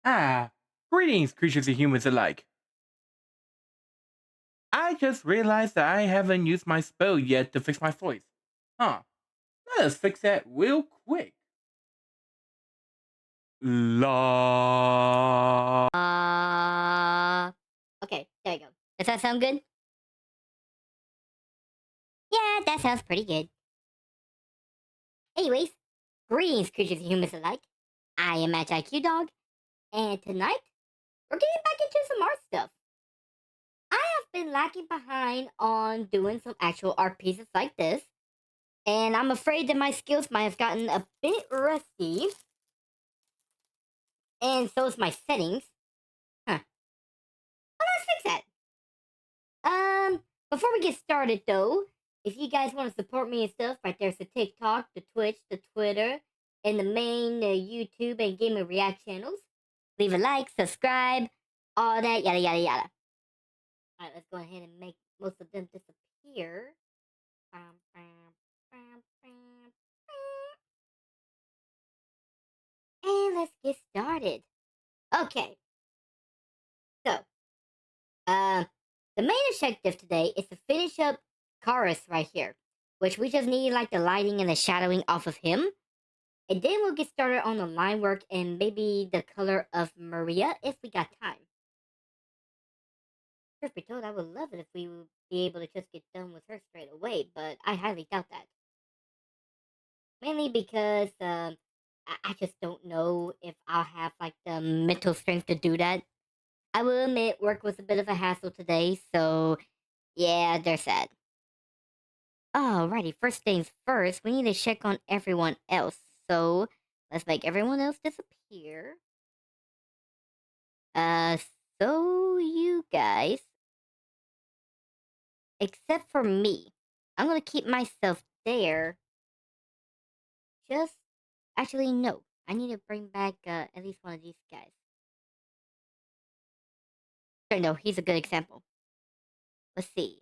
Ah, greetings, creatures and humans alike. I just realized that I haven't used my spell yet to fix my voice. Huh, let us fix that real quick. La. Okay, there you go. Does that sound good? Yeah, that sounds pretty good. Anyways, greetings, creatures and humans alike. I am MagiQDog, and tonight we're getting back into some art stuff. I have been lagging behind on doing some actual art pieces like this, and I'm afraid that my skills might have gotten a bit rusty, and so is my settings. Huh. Well, let's fix that. Before we get started though, if you guys want to support me and stuff, right there's the TikTok, the Twitch, the Twitter, and the main YouTube and gaming react channels. Leave a like, subscribe, all that, yada yada yada. Alright, let's go ahead and make most of them disappear. Bam, bam, bam, bam, bam. And let's get started. Okay, so, uh, the main objective today is to finish up Chorus right here, which we just need like the lighting and the shadowing off of him. And then we'll get started on the line work and maybe the color of Maria if we got time. Truth be told, I would love it if we would be able to just get done with her straight away, but I highly doubt that. Mainly because I just don't know if I'll have like the mental strength to do that. I will admit work was a bit of a hassle today, so yeah, there's that. Alrighty, first things first, we need to check on everyone else. So let's make everyone else disappear. Uh, so you guys, except for me, I'm gonna keep myself there. Just actually no, I need to bring back at least one of these guys. Sure, no, he's a good example. Let's see.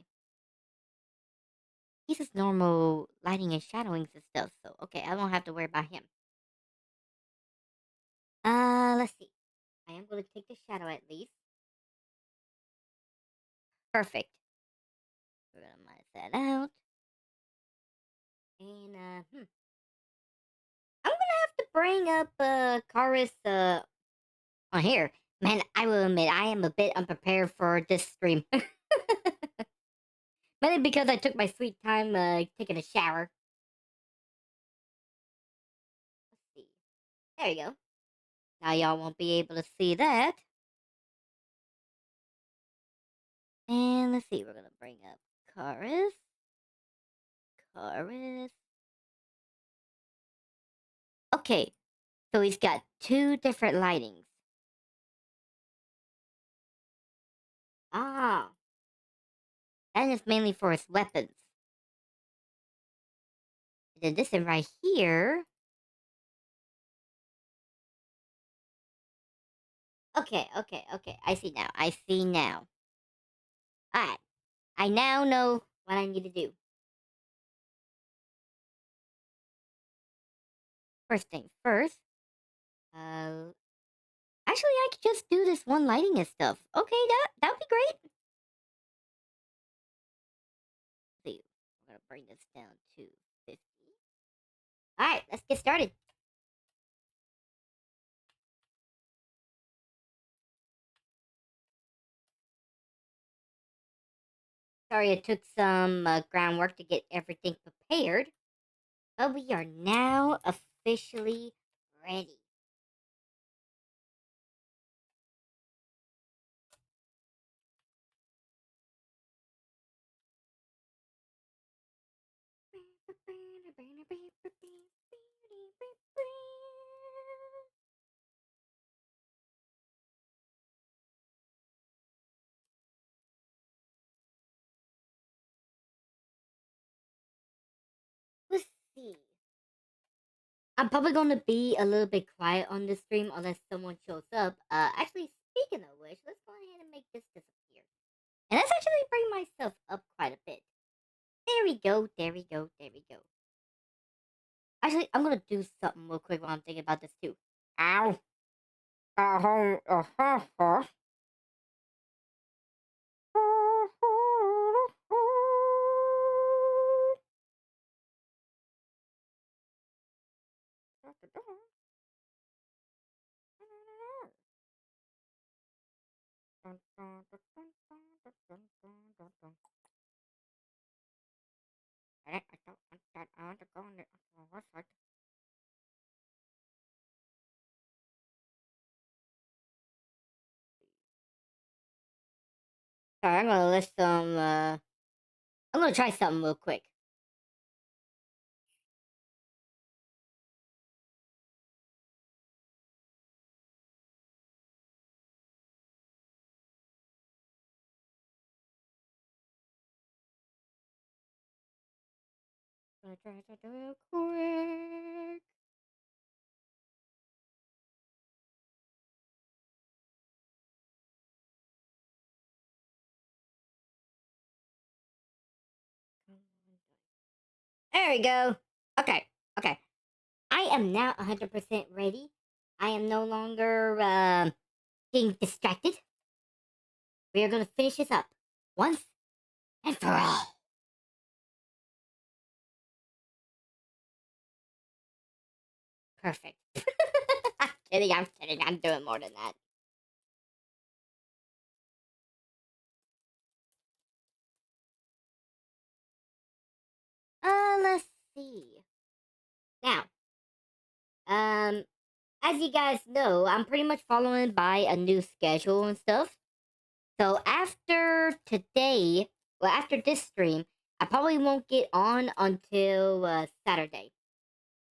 He's just normal lighting and shadowings and stuff, so okay, I don't have to worry about him. Let's see. I am gonna take the shadow at least. Perfect. We're gonna minus that out. And I'm gonna have to bring up Chorus on here. Man, I will admit I am a bit unprepared for this stream. Mainly because I took my sweet time taking a shower. Let's see. There you go. Now y'all won't be able to see that. And let's see, we're gonna bring up Chorus. Chorus. Okay, so he's got two different lightings. Ah, that is mainly for his weapons. And then this one right here. Okay, okay, okay. I see now. I see now. Alright. I now know what I need to do. First things first. Uh, actually, I could just do this one lighting and stuff. Okay, that would be great. See, we're gonna bring this down to 50. All right, let's get started. Sorry, it took some groundwork to get everything prepared, but we are now officially ready. Let's see. I'm probably going to be a little bit quiet on this stream unless someone shows up. Actually, speaking of which, let's go ahead and make this disappear. And let's actually bring myself up quite a bit. There we go, there we go, there we go. Actually, I'm going to do something real quick while I'm thinking about this too. Ow! Sorry, I'm gonna list some. I'm gonna try something real quick. Gonna try something real quick. There we go. Okay, okay. I am now 100% ready. I am no longer being distracted. We are gonna finish this up once and for all. Perfect. I'm kidding. I'm kidding. I'm doing more than that. Let's see. Now, um, as you guys know, I'm pretty much following by a new schedule and stuff. So after today, well, after this stream, I probably won't get on until Saturday.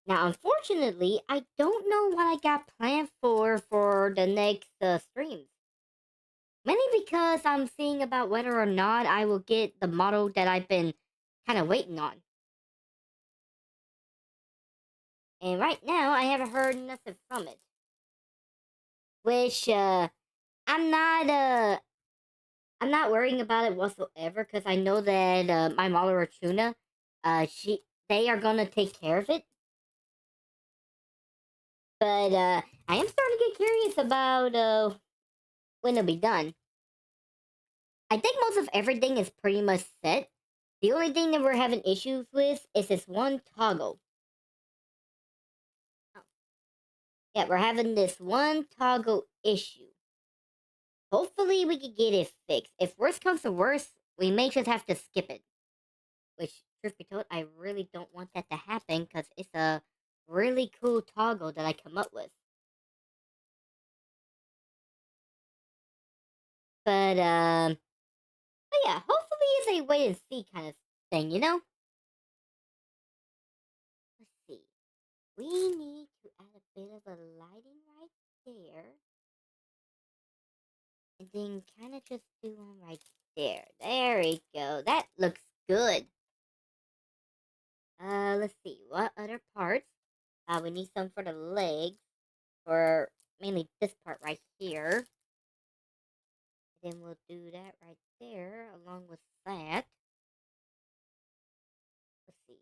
Now, unfortunately, I don't know what I got planned for the next streams. Mainly because I'm seeing about whether or not I will get the model that I've been kind of waiting on. And right now, I haven't heard nothing from it. Which I'm not I'm not worrying about it whatsoever because I know that my model Rachuna, they are gonna take care of it. But I am starting to get curious about when it'll be done. I think most of everything is pretty much set. The only thing that we're having issues with is this one toggle. Oh. Yeah, we're having this one toggle issue. Hopefully, we can get it fixed. If worst comes to worst, we may just have to skip it. Which, truth be told, I really don't want that to happen because it's a really cool toggle that I come up with. But, but yeah, hopefully it's a wait and see kind of thing, you know? Let's see. We need to add a bit of a lighting right there. And then kind of just do one right there. There we go. That looks good. Let's see. What other parts? We need some for the legs. For mainly this part right here. Then we'll do that right there along with that. Let's see.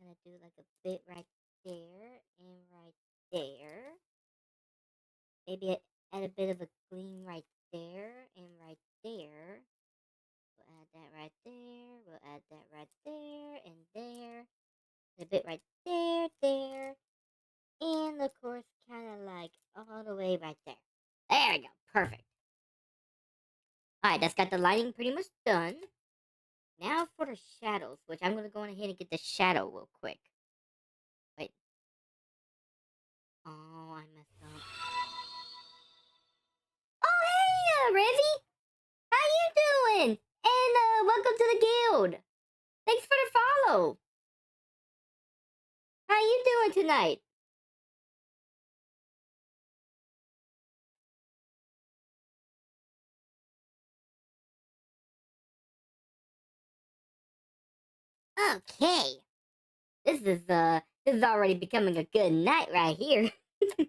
Gonna do like a bit right there and right there. Maybe add a bit of a gleam right there and right there. We'll add that right there. We'll add that right there and there. And a bit right there, there. And of course, kind of like all the way right there. There we go. Perfect. Alright, that's got the lighting pretty much done. Now for the shadows, which I'm going to go ahead and get the shadow real quick. Wait. Oh, I messed up. Oh, hey, Revy! How you doing? And welcome to the guild. Thanks for the follow. How you doing tonight? Okay. This is already becoming a good night right here. I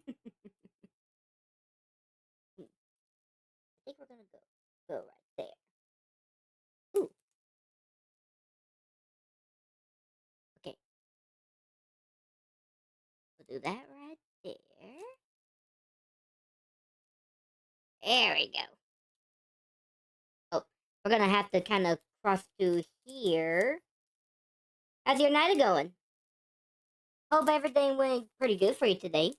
think we're gonna go right there. Ooh. Okay. We'll do that right there. There we go. Oh, we're gonna have to kind of cross through here. How's your night going? Hope everything went pretty good for you today.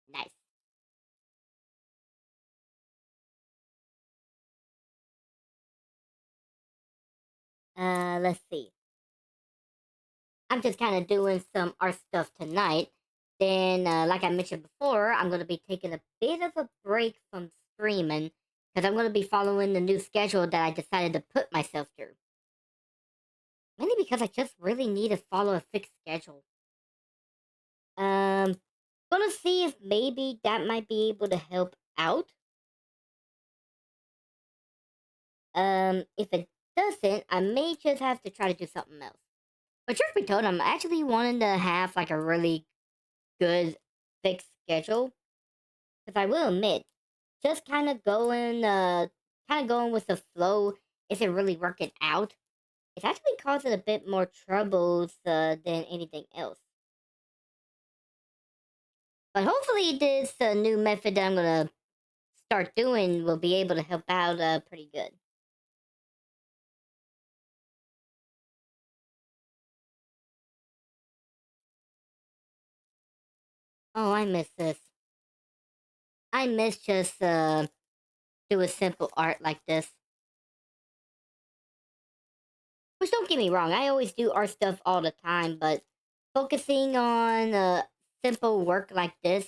Nice. Let's see. I'm just kind of doing some art stuff tonight. Then, like I mentioned before, I'm going to be taking a bit of a break from streaming because I'm going to be following the new schedule that I decided to put myself through. Mainly because I just really need to follow a fixed schedule. Um, Gonna see if maybe that might be able to help out. If it doesn't, I may just have to try to do something else. But truth be told, I'm actually wanting to have like a really good fixed schedule. Because I will admit, just kind of going with the flow isn't really working out. It's actually causing a bit more troubles than anything else. But hopefully, this new method that I'm gonna start doing will be able to help out pretty good. Oh, I miss this. I miss just doing simple art like this. Which don't get me wrong, I always do art stuff all the time, but focusing on simple work like this,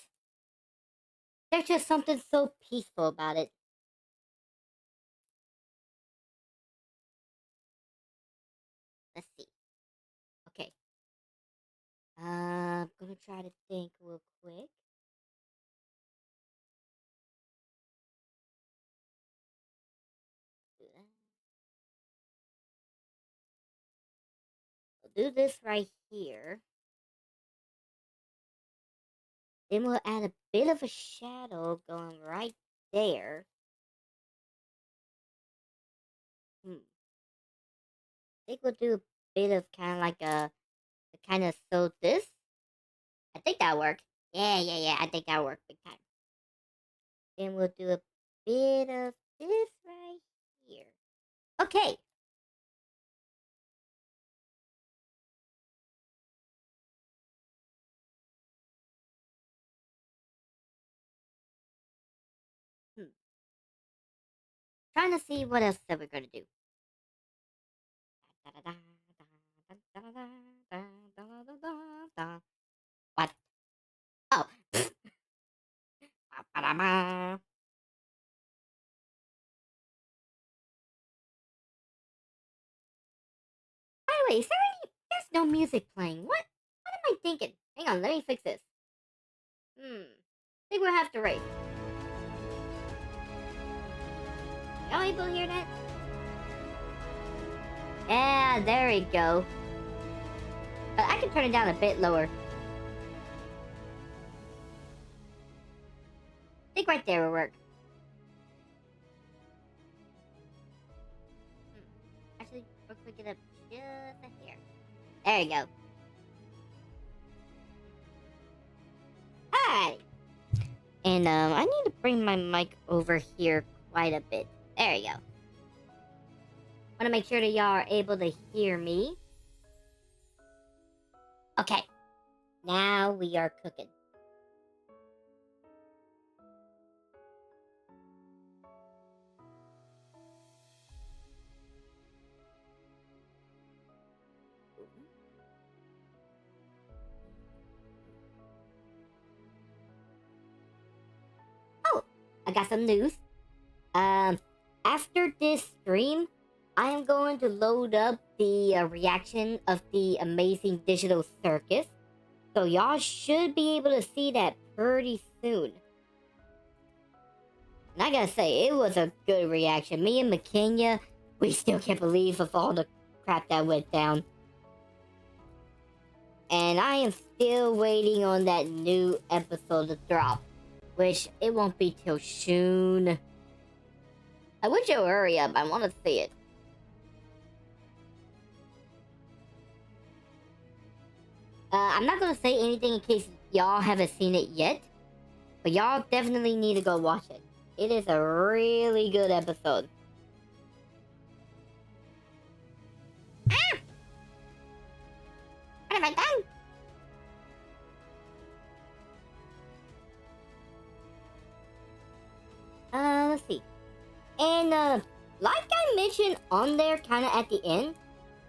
there's just something so peaceful about it. Let's see. Okay. I'm gonna try to think real quick. Do that. We'll do this right here. Then we'll add a bit of a shadow going right there. I think we'll do a bit of kind of like a kind of so this. I think that'll work. Yeah. I think that'll work big time. Then we'll do a bit of this right here. Okay. Hmm. Trying to see what else that we're gonna do. What? Oh. By the way, is there any? There's no music playing. What am I thinking? Hang on, let me fix this. I think we'll have to race. Y'all able to hear that? Yeah, there we go. I can turn it down a bit lower. I think right there will work. Actually, we'll click it up just here. There you go. Alright. And I need to bring my mic over here quite a bit. There you go. Want to make sure that y'all are able to hear me. Okay. Now we are cooking. Oh, I got some news. Um, After this stream, I am going to load up the reaction of the amazing digital circus. So y'all should be able to see that pretty soon. And I gotta say, it was a good reaction. Me and McKenya, we still can't believe of all the crap that went down. And I am still waiting on that new episode to drop. Which, it won't be till soon. I wish you would hurry up. I want to see it. I'm not gonna say anything in case y'all haven't seen it yet, but y'all definitely need to go watch it. It is a really good episode. Ah! What have I done? Let's see. And, like I mentioned on there kind of at the end,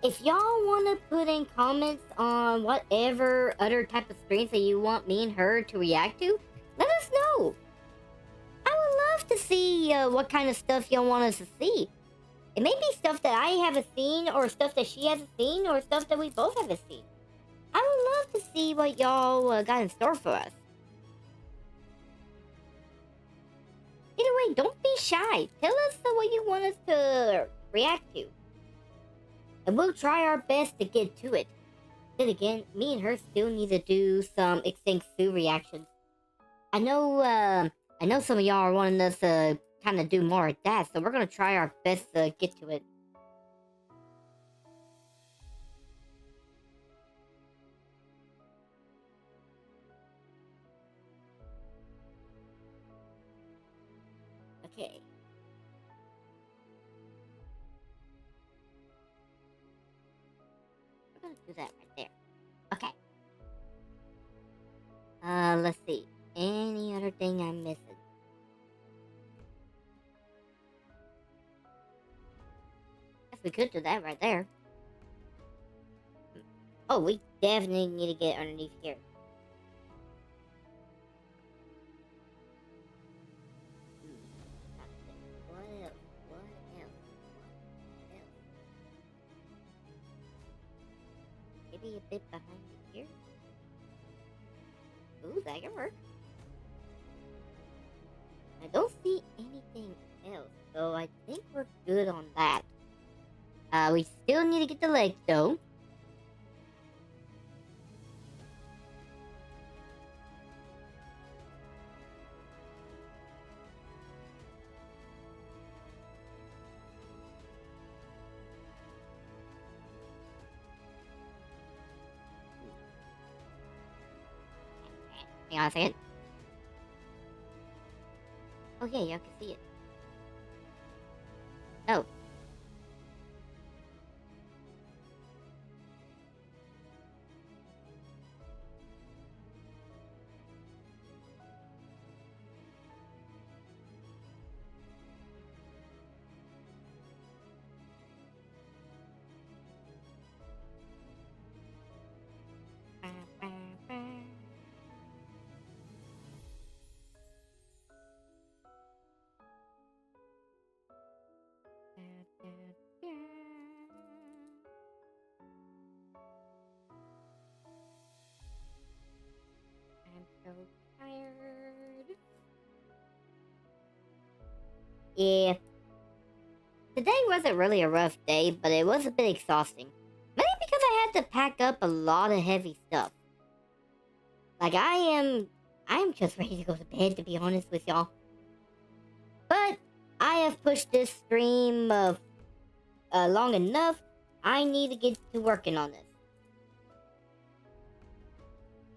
if y'all want to put in comments on whatever other type of streams that you want me and her to react to, let us know. I would love to see what kind of stuff y'all want us to see. It may be stuff that I haven't seen, or stuff that she hasn't seen, or stuff that we both haven't seen. I would love to see what y'all got in store for us. Either way, don't be shy. Tell us what you want us to react to. And we'll try our best to get to it. Then again, me and her still need to do some Extinct Sue reactions. I know some of y'all are wanting us to kind of do more of that, so we're gonna try our best to get to it. Okay. We're gonna do that right there. Okay. Let's see. Any other thing I'm missing? Guess we could do that right there. Oh, we definitely need to get underneath here. What else? What else? What else? Maybe a bit behind here? Ooh, that can work. I don't see anything else, so I think we're good on that. We still need to get the leg, though. Hang on a second. Oh, yeah, y'all can see it. Oh. I'm so tired. Yeah. Today wasn't really a rough day, but it was a bit exhausting. Mainly because I had to pack up a lot of heavy stuff. Like, I am just ready to go to bed, to be honest with y'all. But I have pushed this stream long enough. I need to get to working on this.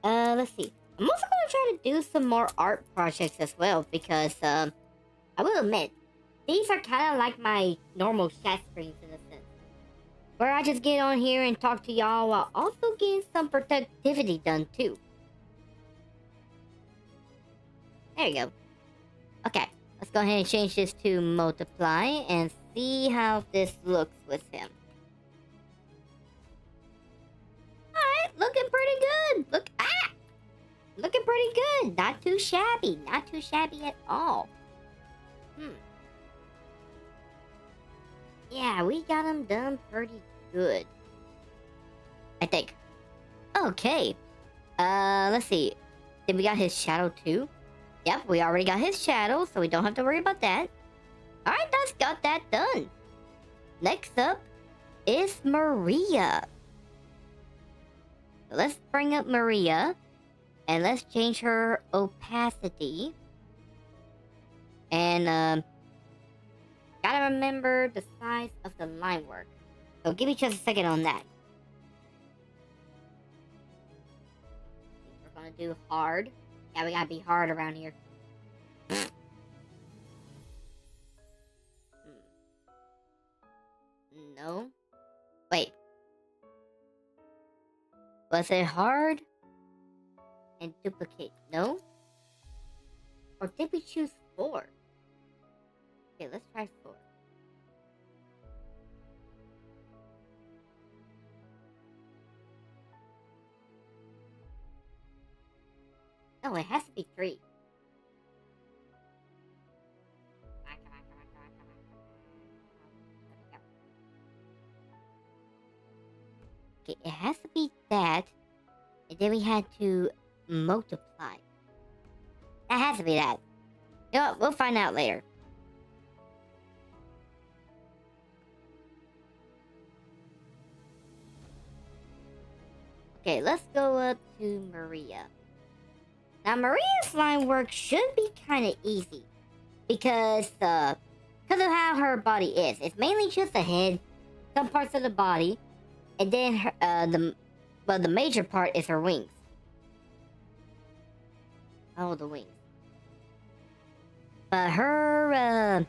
Let's see. I'm also gonna try to do some more art projects as well, because I will admit, these are kind of like my normal chat streams in a sense, where I just get on here and talk to y'all while also getting some productivity done too. There you go. Okay, let's go ahead and change this to multiply and see how this looks with him. Alright, looking pretty good. Looking pretty good. Not too shabby. Not too shabby at all. Yeah, we got him done pretty good, I think. Okay. Let's see. Did we got his shadow too? Yep, we already got his shadow, so we don't have to worry about that. Alright, that's got that done. Next up is Maria. So let's bring up Maria. And let's change her opacity. And, Gotta remember the size of the line work. So give me just a second on that. We're gonna do hard. Yeah, we gotta be hard around here. No. Wait. Was it hard and duplicate? No? Or did we choose 4? Okay, let's try 4. No, it has to be 3. Come on, come on, come on, come on, come on, come on. Okay, it has to be that. And then we had to multiply. That has to be that. You know what? We'll find out later. Okay, let's go up to Maria. Now, Maria's line work should be kind of easy. Because of how her body is. It's mainly just the head, some parts of the body, and then her, the major part is her wings. Oh, the wings. But her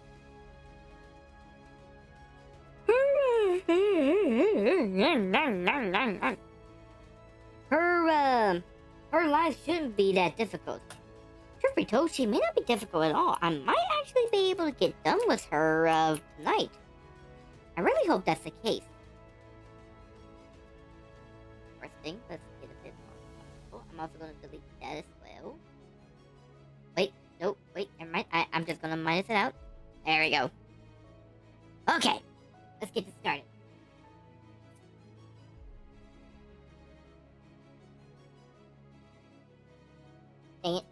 her life shouldn't be that difficult. Truth be told, she may not be difficult at all. I might actually be able to get done with her tonight. I really hope that's the case. First thing, let's get a bit more. I'm also going to delete that as well. Wait, nope, wait, never mind. I'm just going to minus it out. There we go. Okay, let's get this started. Dang it.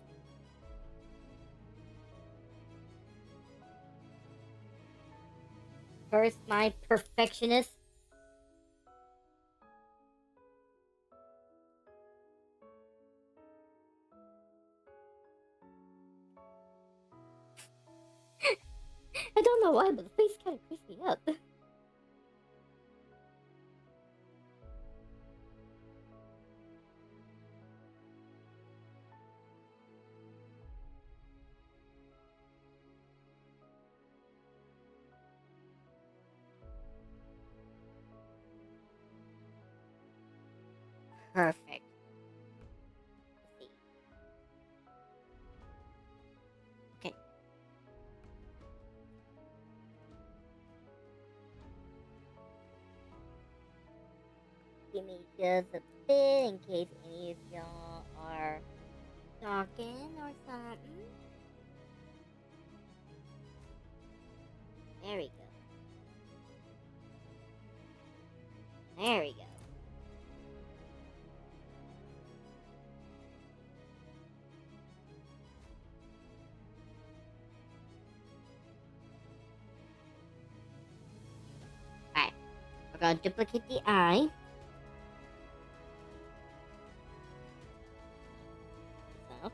First, my perfectionist. I don't know why, but the face kind of creeps me up. Perfect. Let's see. Okay. Give me just a bit in case any of y'all are talking or something. There we go. There we go. Alright. We're gonna duplicate the eye. So.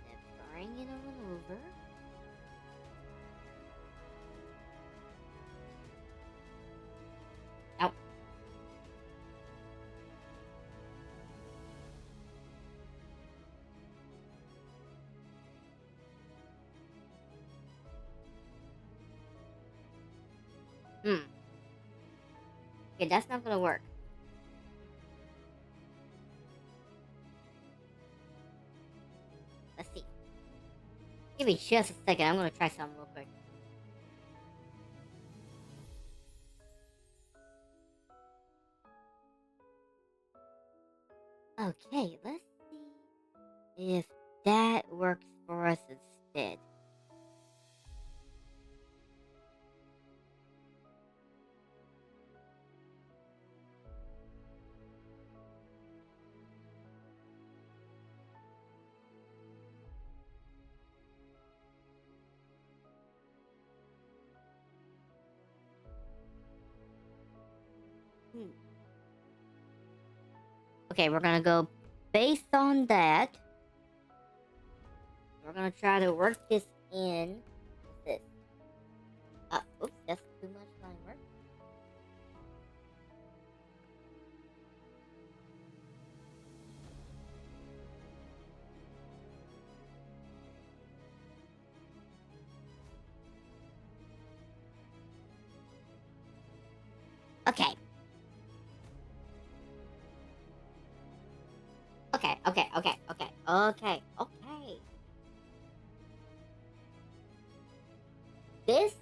Then bring it on over. Out. Okay, that's not gonna work. Let's see. Give me just a second. I'm gonna try something real quick. Okay, let's see if that works for us instead. Okay, we're gonna go based on that. We're gonna try to work this in. What's this? Oops, that's too much line work. Okay. Okay. This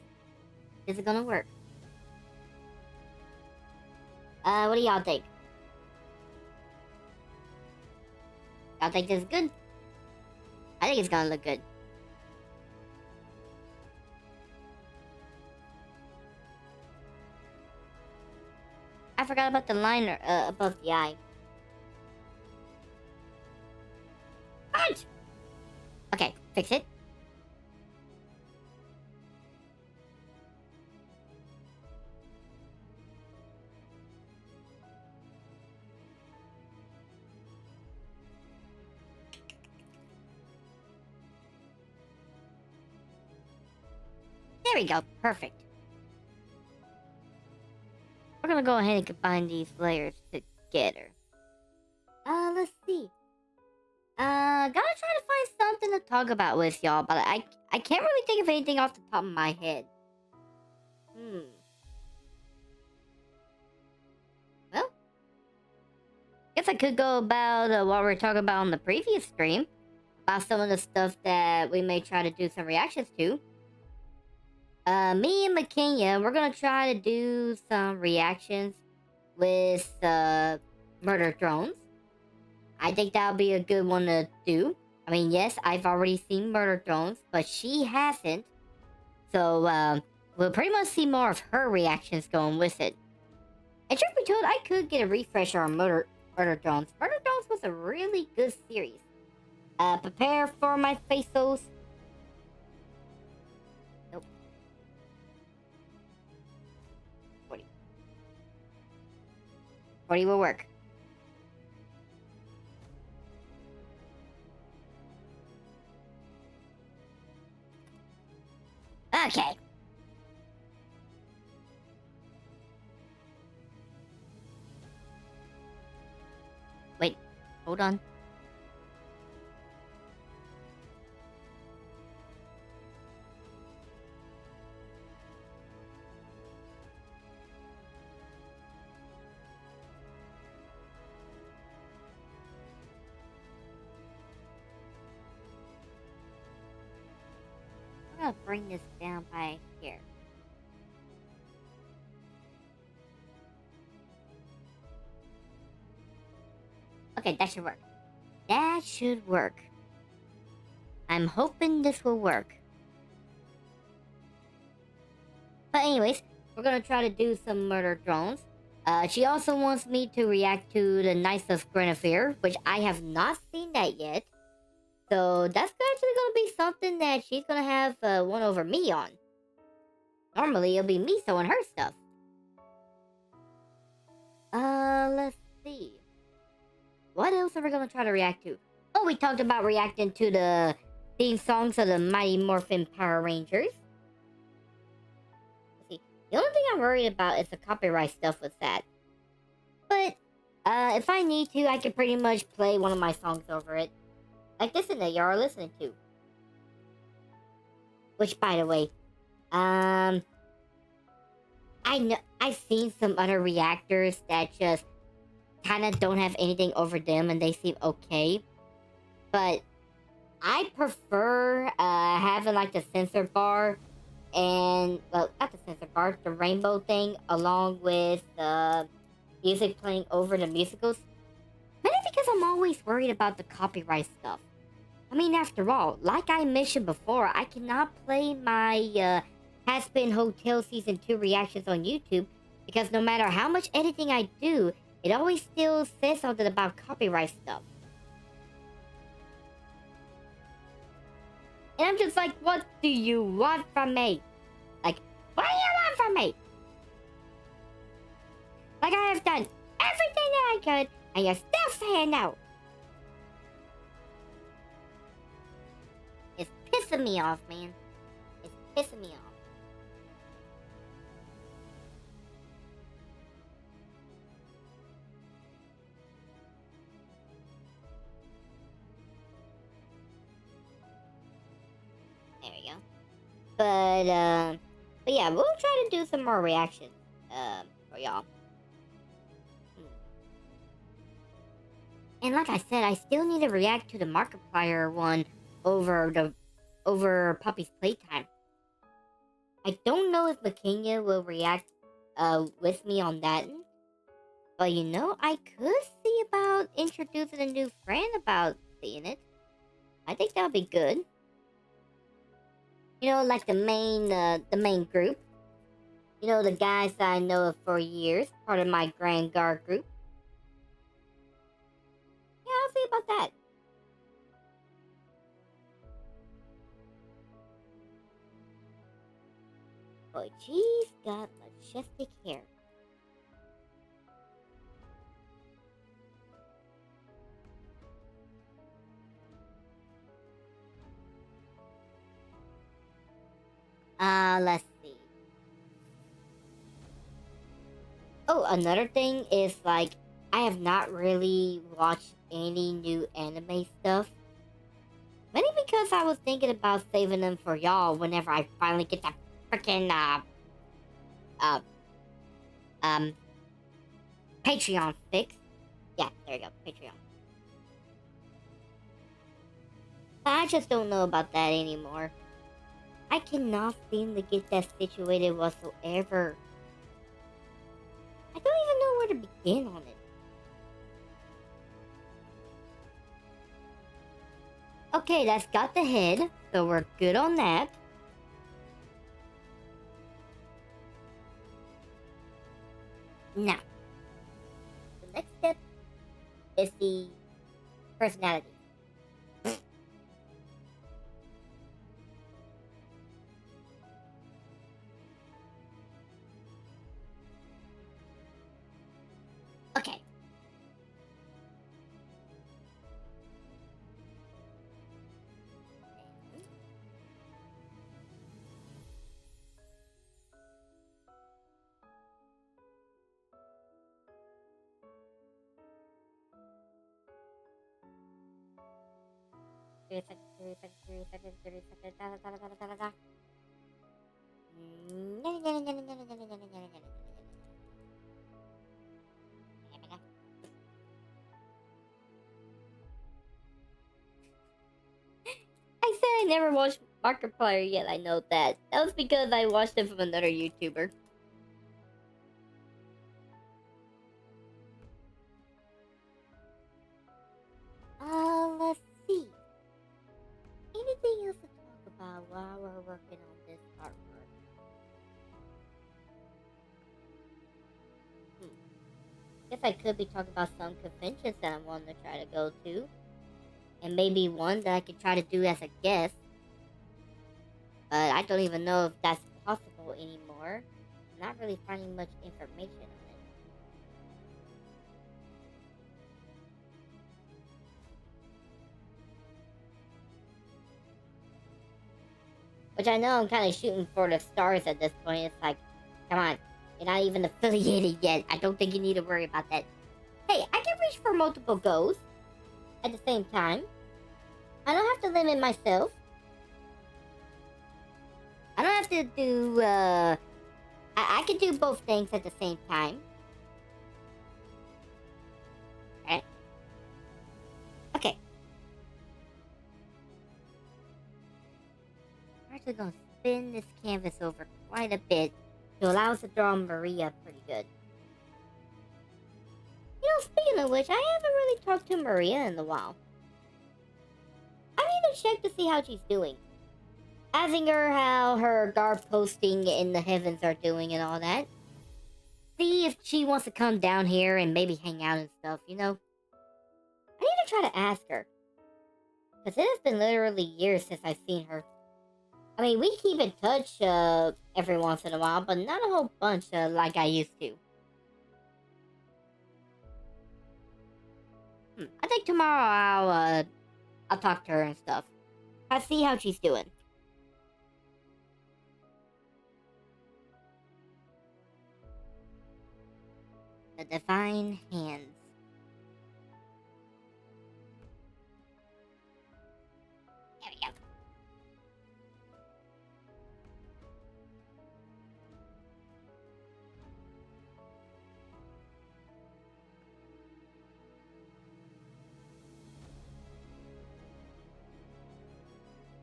isn't gonna work. What do y'all think? Y'all think this is good? I think it's gonna look good. I forgot about the liner above the eye. What? Okay, fix it. There we go. Perfect. We're gonna go ahead and combine these layers together. Let's see. Gotta try to find something to talk about with y'all, but I can't really think of anything off the top of my head. Well, guess I could go about what we were talking about on the previous stream. About some of the stuff that we may try to do some reactions to. Me and McKenya, we're gonna try to do some reactions with murder drones. I think that'll be a good one to do. I mean, yes, I've already seen murder drones, but she hasn't. So we'll pretty much see more of her reactions going with it. And truth be told, I could get a refresher on murder drones. Murder drones was a really good series. Prepare for my facials. Nope. 40. 40 will work. Okay. Wait. Hold on. I'm gonna bring this down by here. Okay, that should work. That should work. I'm hoping this will work. But anyways, we're gonna try to do some murder drones. She also wants me to react to the Knights of Guinevere, which I have not seen that yet. So that's actually gonna be something that she's gonna have one over me on. Normally, it'll be me sewing her stuff. Let's see. What else are we gonna try to react to? Oh, we talked about reacting to the theme songs of the Mighty Morphin Power Rangers. Let's see. The only thing I'm worried about is the copyright stuff with that. But, if I need to, I can pretty much play one of my songs over it. Like this one that y'all are listening to. Which, by the way, I know I've seen some other reactors that just kind of don't have anything over them and they seem okay. But I prefer having like the censor bar and, well, not the censor bar, the rainbow thing along with the music playing over the musicals. Mainly because I'm always worried about the copyright stuff. I mean, after all, like I mentioned before, I cannot play my Has-Been Hotel Season 2 reactions on YouTube because no matter how much editing I do, it always still says something about copyright stuff. And I'm just like, what do you want from me? Like, what do you want from me? Like, I have done everything that I could, and you're still saying no. It's pissing me off, man. It's pissing me off. There we go. But yeah, we'll try to do some more reactions for y'all. Hmm. And like I said, I still need to react to the Markiplier one over Puppy's Playtime. I don't know if McKenya will react with me on that, but I could see about introducing a new friend about seeing it. I think that would be good. Like the main group. The guys that I know of for years, part of my Grand Guard group. Yeah, I'll see about that. Boy, she's got majestic hair. Let's see. Oh, another thing is like I have not really watched any new anime stuff. Mainly because I was thinking about saving them for y'all whenever I finally get that freaking uh um Patreon fixed. Yeah, there you go, Patreon. But I just don't know about that anymore. I cannot seem to get that situated whatsoever. I don't even know where to begin on it. Okay, that's got the head, so we're good on that. Now, the next step is the personality. Okay. I said I never watched Markiplier yet. I know that. That was because I watched it from another YouTuber. Let's see. Anything else to talk about while we're working on this artwork? Guess I could be talking about some conventions that I want to try to go to. And maybe one that I could try to do as a guest. But I don't even know if that's possible anymore. I'm not really finding much information on it. Which I know I'm kind of shooting for the stars at this point. It's like, come on, you're not even affiliated yet. I don't think you need to worry about that. Hey, I can reach for multiple goals at the same time. I don't have to limit myself. I don't have to do, I can do both things at the same time. Right? Okay. We're actually going to spin this canvas over quite a bit to allow us to draw Maria pretty good. Speaking of which, I haven't really talked to Maria in a while. I need to check to see how she's doing. Asking her how her guard posting in the heavens are doing and all that. See if she wants to come down here and maybe hang out and stuff, I need to try to ask her. Because it has been literally years since I've seen her. I mean, we keep in touch every once in a while, but not a whole bunch like I used to. I think tomorrow I'll talk to her and stuff. see how she's doing. The divine hands. There we go.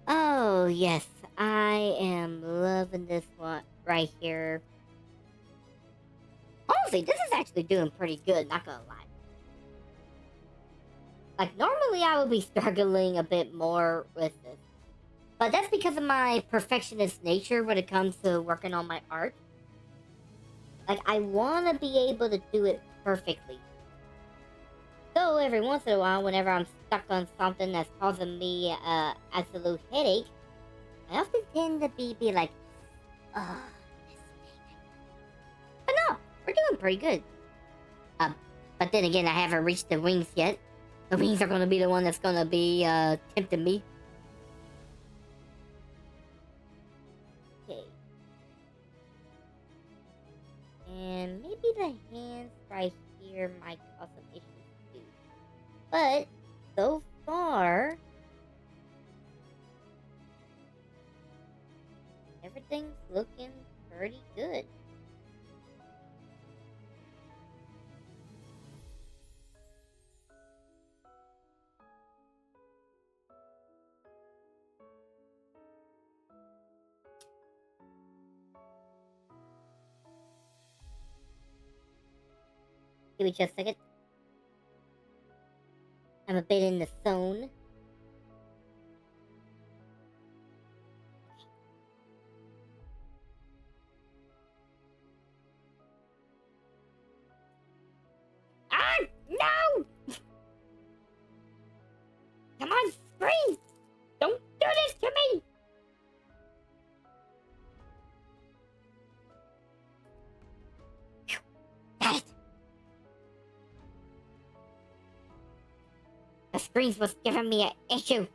Oh, yes. I am loving this one right here. Honestly, this is actually doing pretty good, not gonna lie. Like, normally I would be struggling a bit more with this. But that's because of my perfectionist nature when it comes to working on my art. Like, I want to be able to do it perfectly. So, every once in a while, whenever I'm stuck on something that's causing me absolute headache, I often tend to be like, oh, this thing. But no, we're doing pretty good. But then again, I haven't reached the wings yet. The wings are going to be the one that's going to be tempting me. Okay. And maybe the hands right here might cause some issues too. But so far, everything's looking pretty good. Give me just a second. I'm a bit in the zone. Ah! No! Come on, scream! Don't do this to me! Got it! The screens was giving me an issue.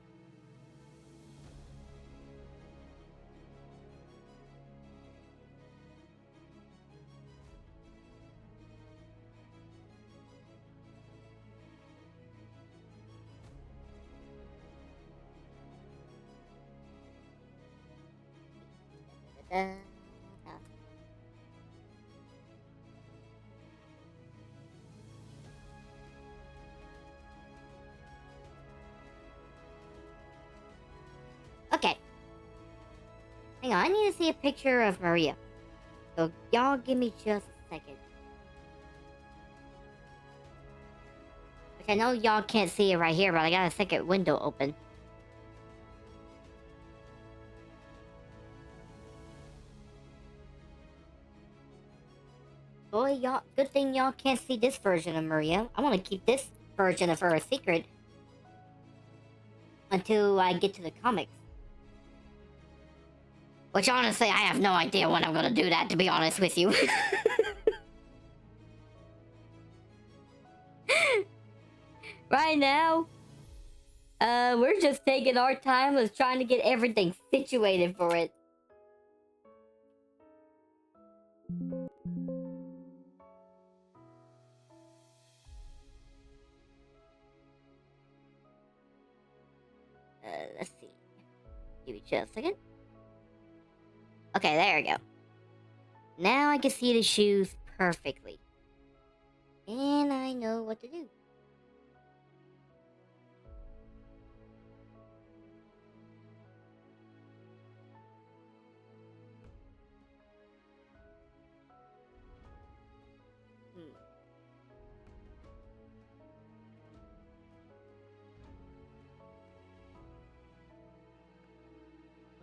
Uh, okay. Hang on, I need to see a picture of Maria. So y'all give me just a second. Which I know y'all can't see it right here, but I got a second window open. Boy, y'all, good thing y'all can't see this version of Maria. I want to keep this version of her a secret until I get to the comics. Which, honestly, I have no idea when I'm gonna do that, to be honest with you. Right now, we're just taking our time with trying to get everything situated for it. Let's see. Give me just a second. Okay, there we go. Now I can see the shoes perfectly. And I know what to do. Hmm.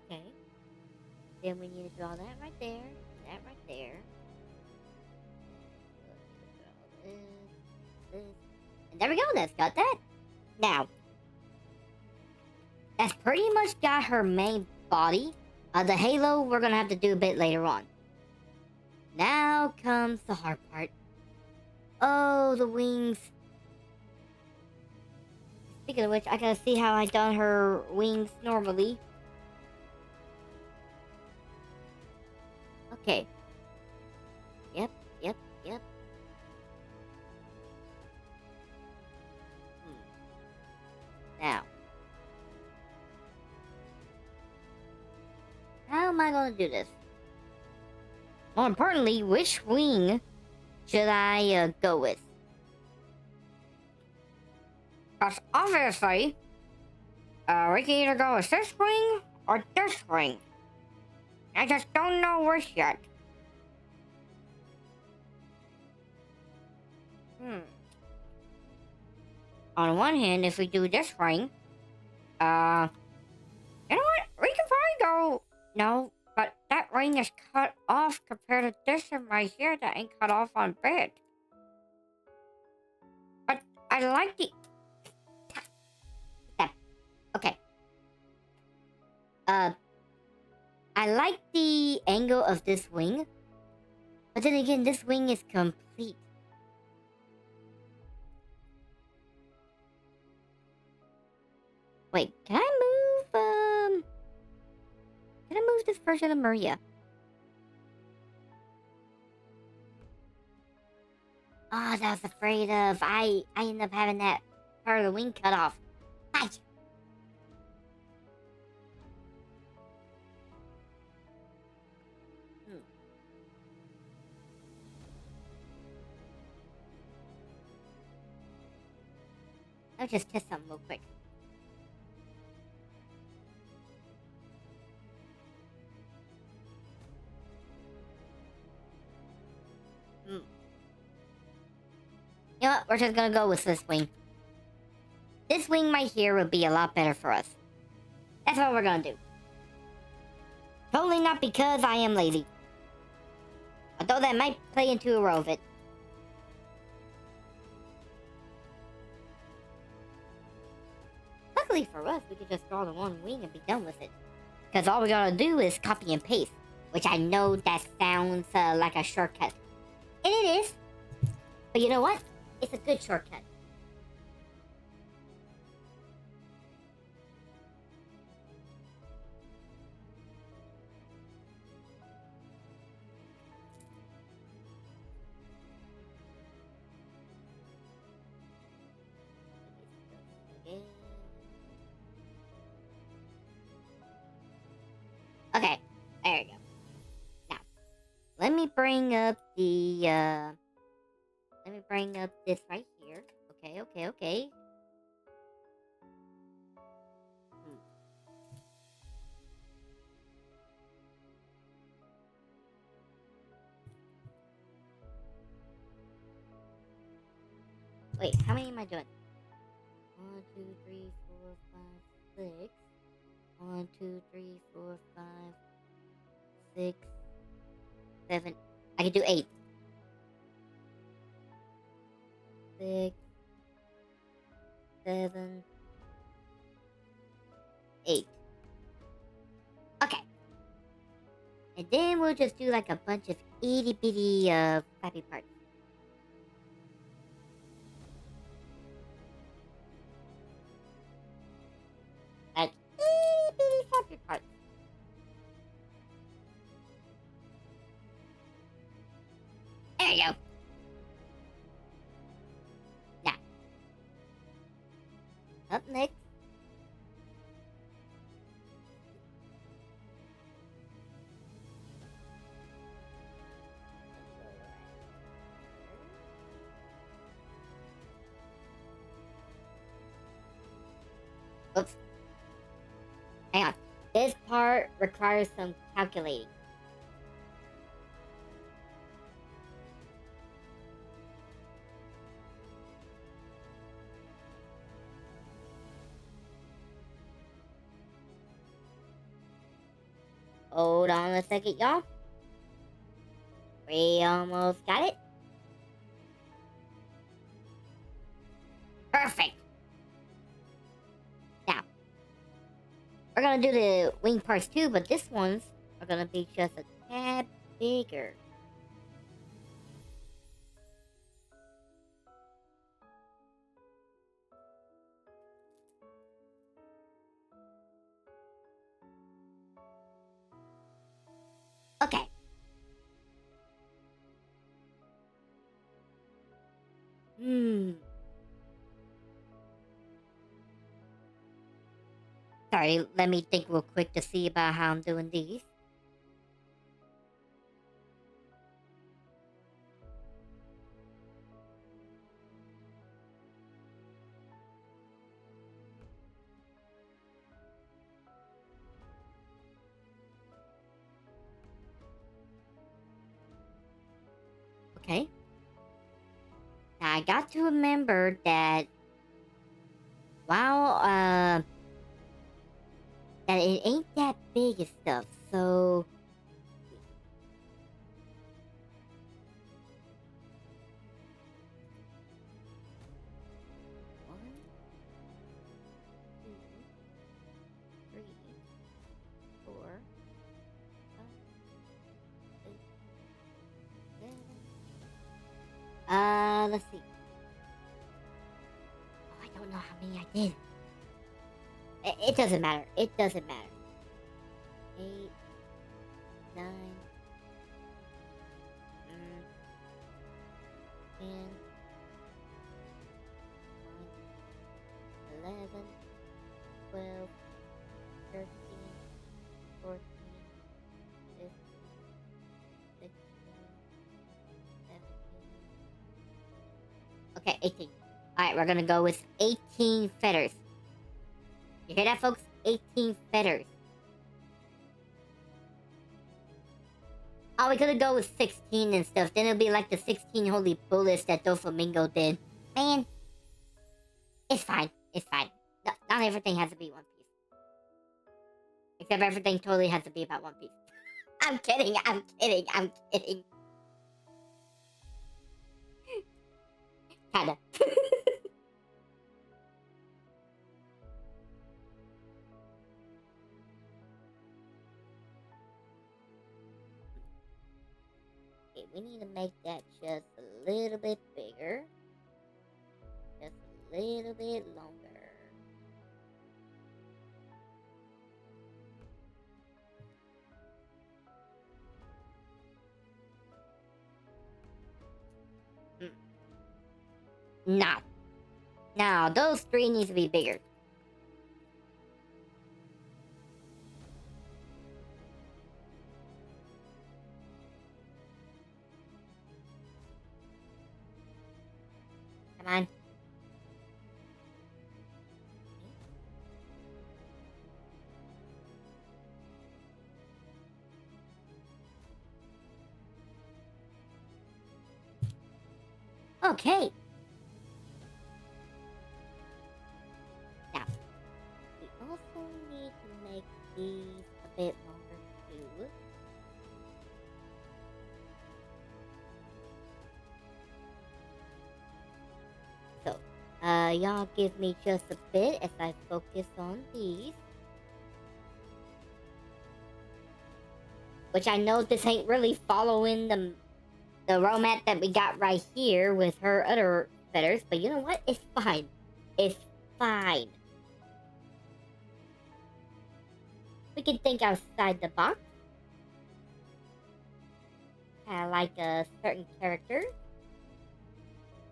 Okay. Then we need to draw that right there, and that right there. This. And there we go, that's got that. Now, that's pretty much got her main body. The halo, we're gonna have to do a bit later on. Now comes the hard part. Oh, the wings. Speaking of which, I gotta see how I done her wings normally. Okay. Yep, yep, yep. Hmm. Now, how am I gonna do this? More importantly, which wing should I go with? Because obviously, we can either go with this wing or this wing. I just don't know which yet. On one hand, if we do this wing, uh, you know what? We can probably go. No, but that ring is cut off compared to this one right here that ain't cut off on bed. But I like the. Okay. Uh, I like the angle of this wing, but then again, this wing is complete. Wait, can I move? Can I move this version of Maria? Oh, that I was afraid of. I ended up having that part of the wing cut off. Hi. Hmm. I'll just test something real quick. Hmm. You know what? We're just gonna go with this wing. This wing right here would be a lot better for us. That's what we're gonna do. Totally not because I am lazy. Although that might play into a role of it. Luckily for us, we could just draw the one wing and be done with it. Because all we gotta do is copy and paste. Which I know that sounds like a shortcut. And it is. But you know what? It's a good shortcut. Okay, there you go. Now, let me bring up the, let me bring up this right here. Okay. Hmm. Wait, how many am I doing? 1, 2, 3, 4, 5, 6. 1, 2, 3, 4, 5, 6, 7. I can do 8. 6, 7, 8. Okay. And then we'll just do like a bunch of itty bitty flappy parts. Like itty bitty flappy parts. There you go. Now, up next. Oops. Hang on. This part requires some calculating. Hold on a second, y'all. We almost got it. Perfect. Now, we're gonna do the wing parts too, but this ones are gonna be just a tad bigger. Sorry, let me think real quick to see about how I'm doing these. Okay. Now I got to remember that while that it ain't that big and stuff, so one, two, three, four, five, six, seven. Let's see. Oh, I don't know how many I did. It doesn't matter. It doesn't matter. 8, 9, 10, 11, 12, 13, 14, 15, 16, 17. Okay, 18. Alright, we're gonna go with 18 feathers. You hear that, folks? 18 feathers. Oh, we could go with 16 and stuff. Then it'll be like the 16 holy bullets that Doflamingo did. Man, it's fine. It's fine. No, not everything has to be One Piece. Except everything totally has to be about One Piece. I'm kidding. I'm kidding. I'm kidding. Kinda. Okay, we need to make that just a little bit bigger. Just a little bit longer. No. No, those 3 needs to be bigger. Come on. Okay. Now, we also need to make these a bit longer too. So, y'all give me just a bit as I focus on these. Which I know this ain't really following the romance that we got right here with her other feathers, but you know what? It's fine. It's fine. We can think outside the box. Kind of like a certain character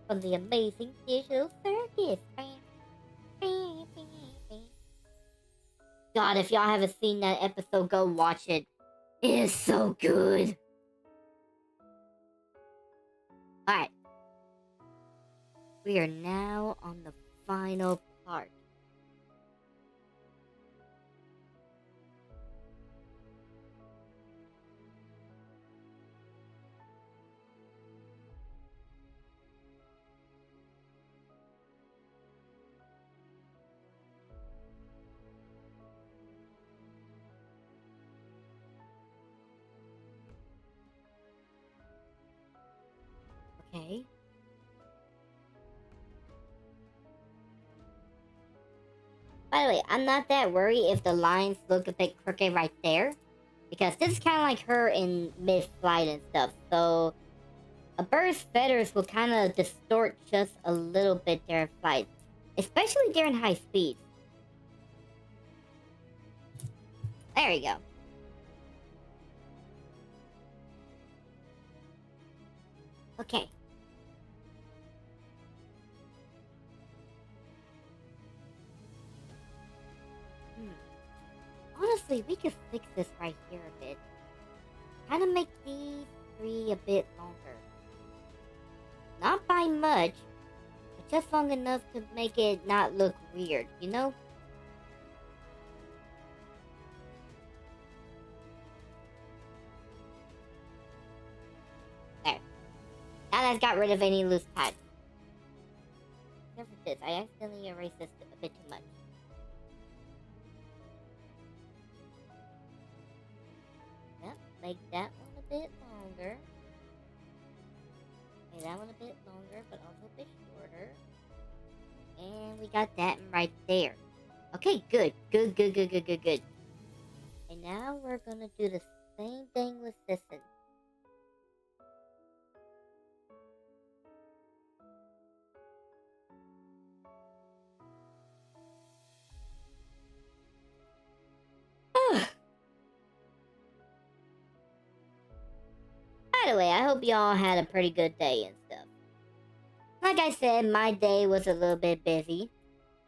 from the Amazing Digital Circus. God, if y'all haven't seen that episode, go watch it. It is so good. Alright. We are now on the final part. Okay. By the way, I'm not that worried if the lines look a bit crooked right there. Because this is kind of like her in mid-flight and stuff. So, a bird's feathers will kind of distort just a little bit during flight. Especially during high speed. There we go. Okay. Actually, we could fix this right here a bit. Kind of make these three a bit longer. Not by much, but just long enough to make it not look weird, you know? There. Now that's got rid of any loose ties. Except for this, I accidentally erased this a bit too much. Yep, make that one a bit longer. Make that one a bit longer, but also a bit shorter. And we got that right there. Okay, good. Good. And now we're gonna do the same thing with this one. By the way, I hope y'all had a pretty good day and stuff. Like I said, my day was a little bit busy.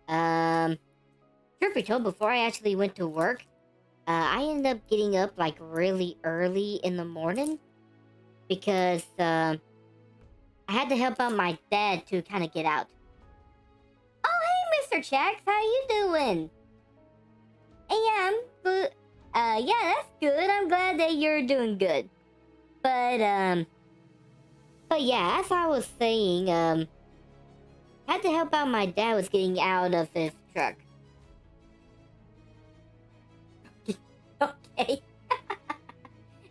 Truth be told, before I actually went to work, I ended up getting up like really early in the morning because I had to help out my dad to kind of get out. Oh, hey, Mr. Chax, how you doing? Hey, yeah, I'm good. Yeah, that's good. I'm glad that you're doing good. But yeah, as I was saying, I had to help out my dad was getting out of his truck. Okay.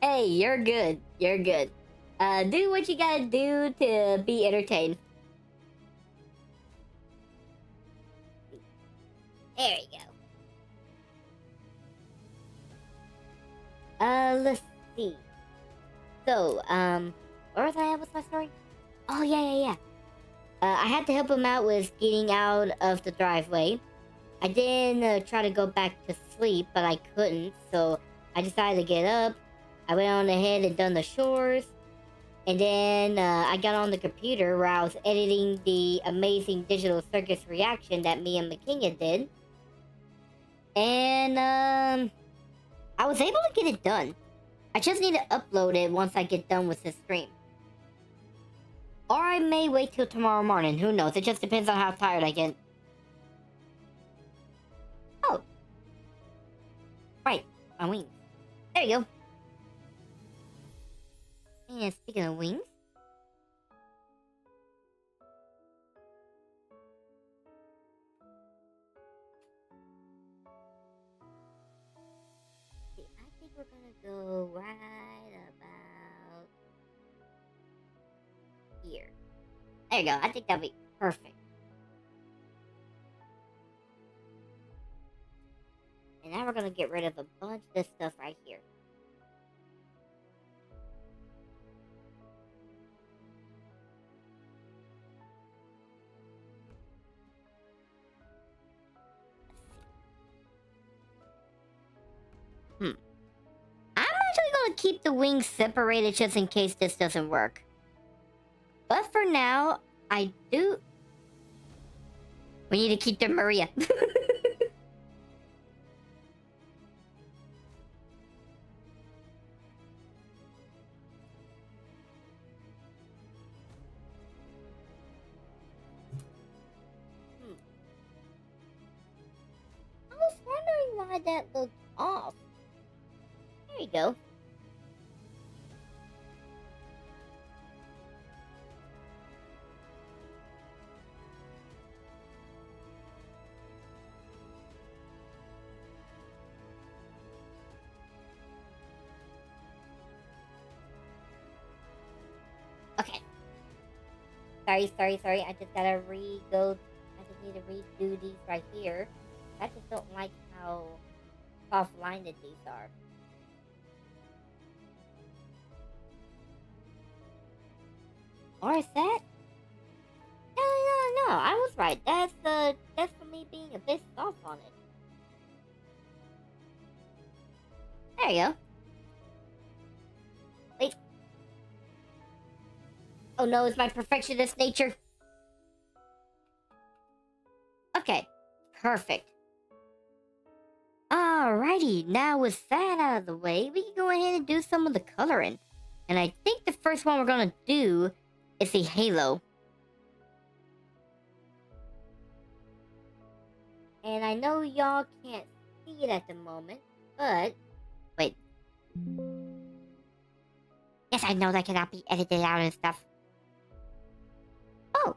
Hey, you're good. You're good. Do what you gotta do to be entertained. There you go. Let's see. So, where was I at with my story? Oh, yeah. I had to help him out with getting out of the driveway. I didn't try to go back to sleep, but I couldn't, so I decided to get up. I went on ahead and done the chores. And then I got on the computer where I was editing the amazing digital circus reaction that me and McKinga did. And I was able to get it done. I just need to upload it once I get done with this stream. Or I may wait till tomorrow morning. Who knows? It just depends on how tired I get. Oh. Right. My wings. There you go. And speaking of wings. I think we're gonna go right about here. There you go. I think that'll be perfect. And now we're gonna get rid of a bunch of this stuff right here. I'm actually gonna keep the wings separated just in case this doesn't work. But for now, I do. We need to keep them Maria. I was wondering why that looked off. There you go. Okay. Sorry. I just gotta I just need to redo these right here. I just don't like how soft-lined these are. Or is that? No. I was right. That's for me being a bit soft on it. There you go. Wait. Oh no, it's my perfectionist nature. Okay. Perfect. Alrighty, now with that out of the way, we can go ahead and do some of the coloring. And I think the first one we're gonna do is the halo. And I know y'all can't see it at the moment, but wait. Yes, I know that cannot be edited out and stuff. Oh,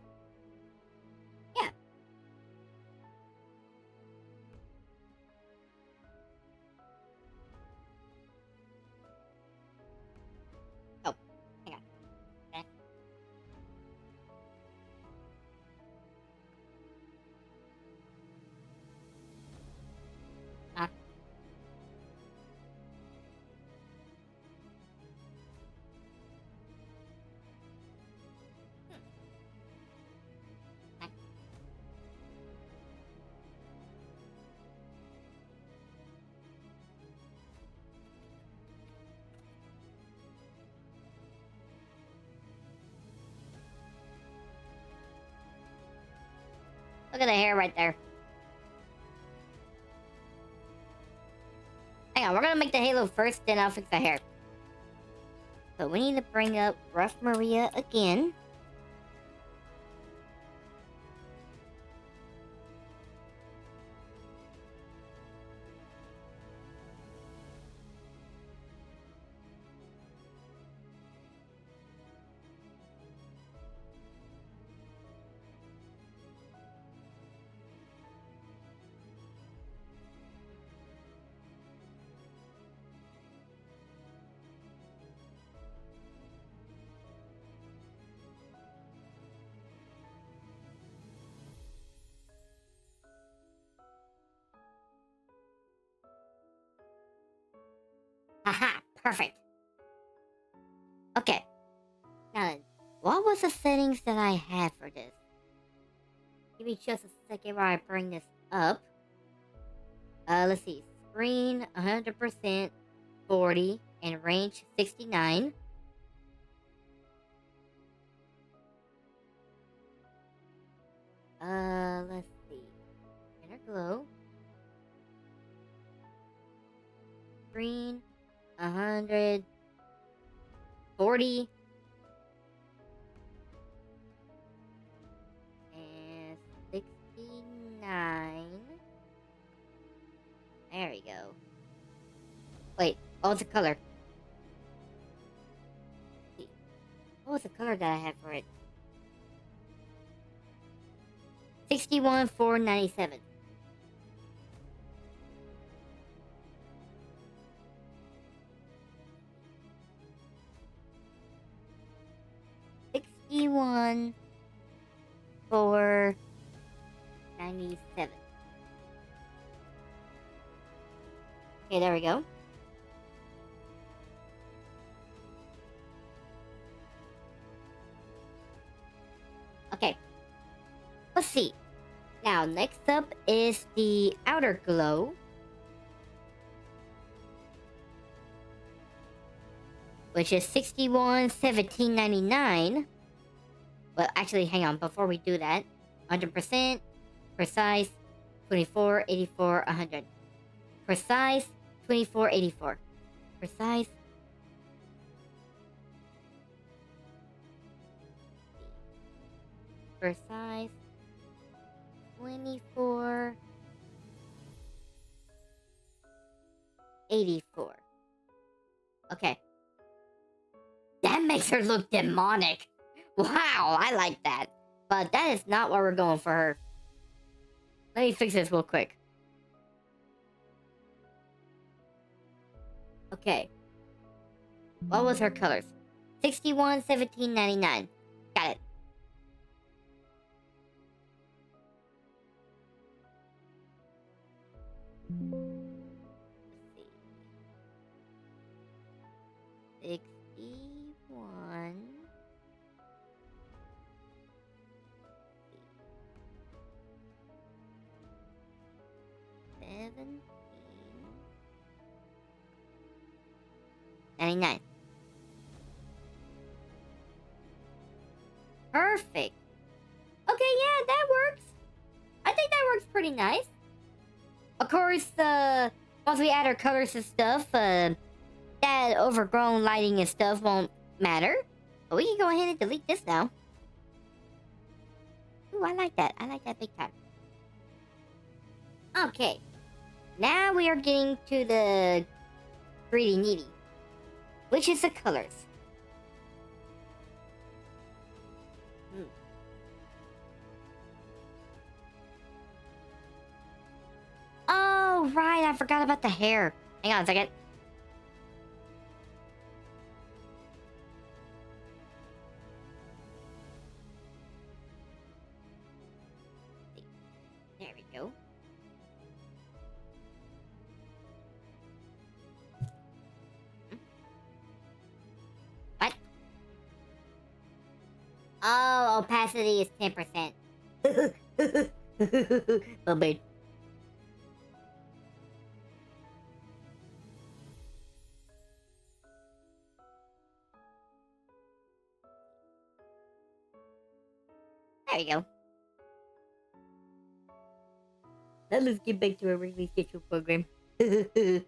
yeah. Oh, hang on. Okay. Uh, uh, Look at the hair right there. Hang on, we're gonna make the halo first, then I'll fix the hair. So we need to bring up Rough Maria again. Haha, perfect. Okay. Now then, what was the settings that I had for this? Give me just a second while I bring this up. Let's see. Screen 100%, 40, and range 69. Let's see. Inner glow. Screen 100, 40, and 69. There we go. Wait, what was the color? What was the color that I had for it? 61,497. $61,497. Okay, there we go. Okay. Let's see. Now, next up is the outer glow, which is 61,1799. Well, actually, hang on. Before we do that, 100%, precise, 24, 84, 100. Precise, 24, 84. Precise. Precise, 24, 84. Okay. That makes her look demonic. Wow, I like that. But that is not what we're going for her. Let me fix this real quick. Okay. What was her colors? 61,1799. Got it. Let's see. 61. 17. 99. Perfect. Okay, yeah, that works. I think that works pretty nice. Of course, Once we add our colors and stuff, that overgrown lighting and stuff won't matter. But we can go ahead and delete this now. Ooh, I like that. I like that big time. Okay. Now we are getting to the greedy needy, which is the colors. Oh, right. I forgot about the hair. Hang on a second. There we go. What? Oh, opacity is 10%. Little bit. There you go. Now let's get back to our regularly scheduled program. Let me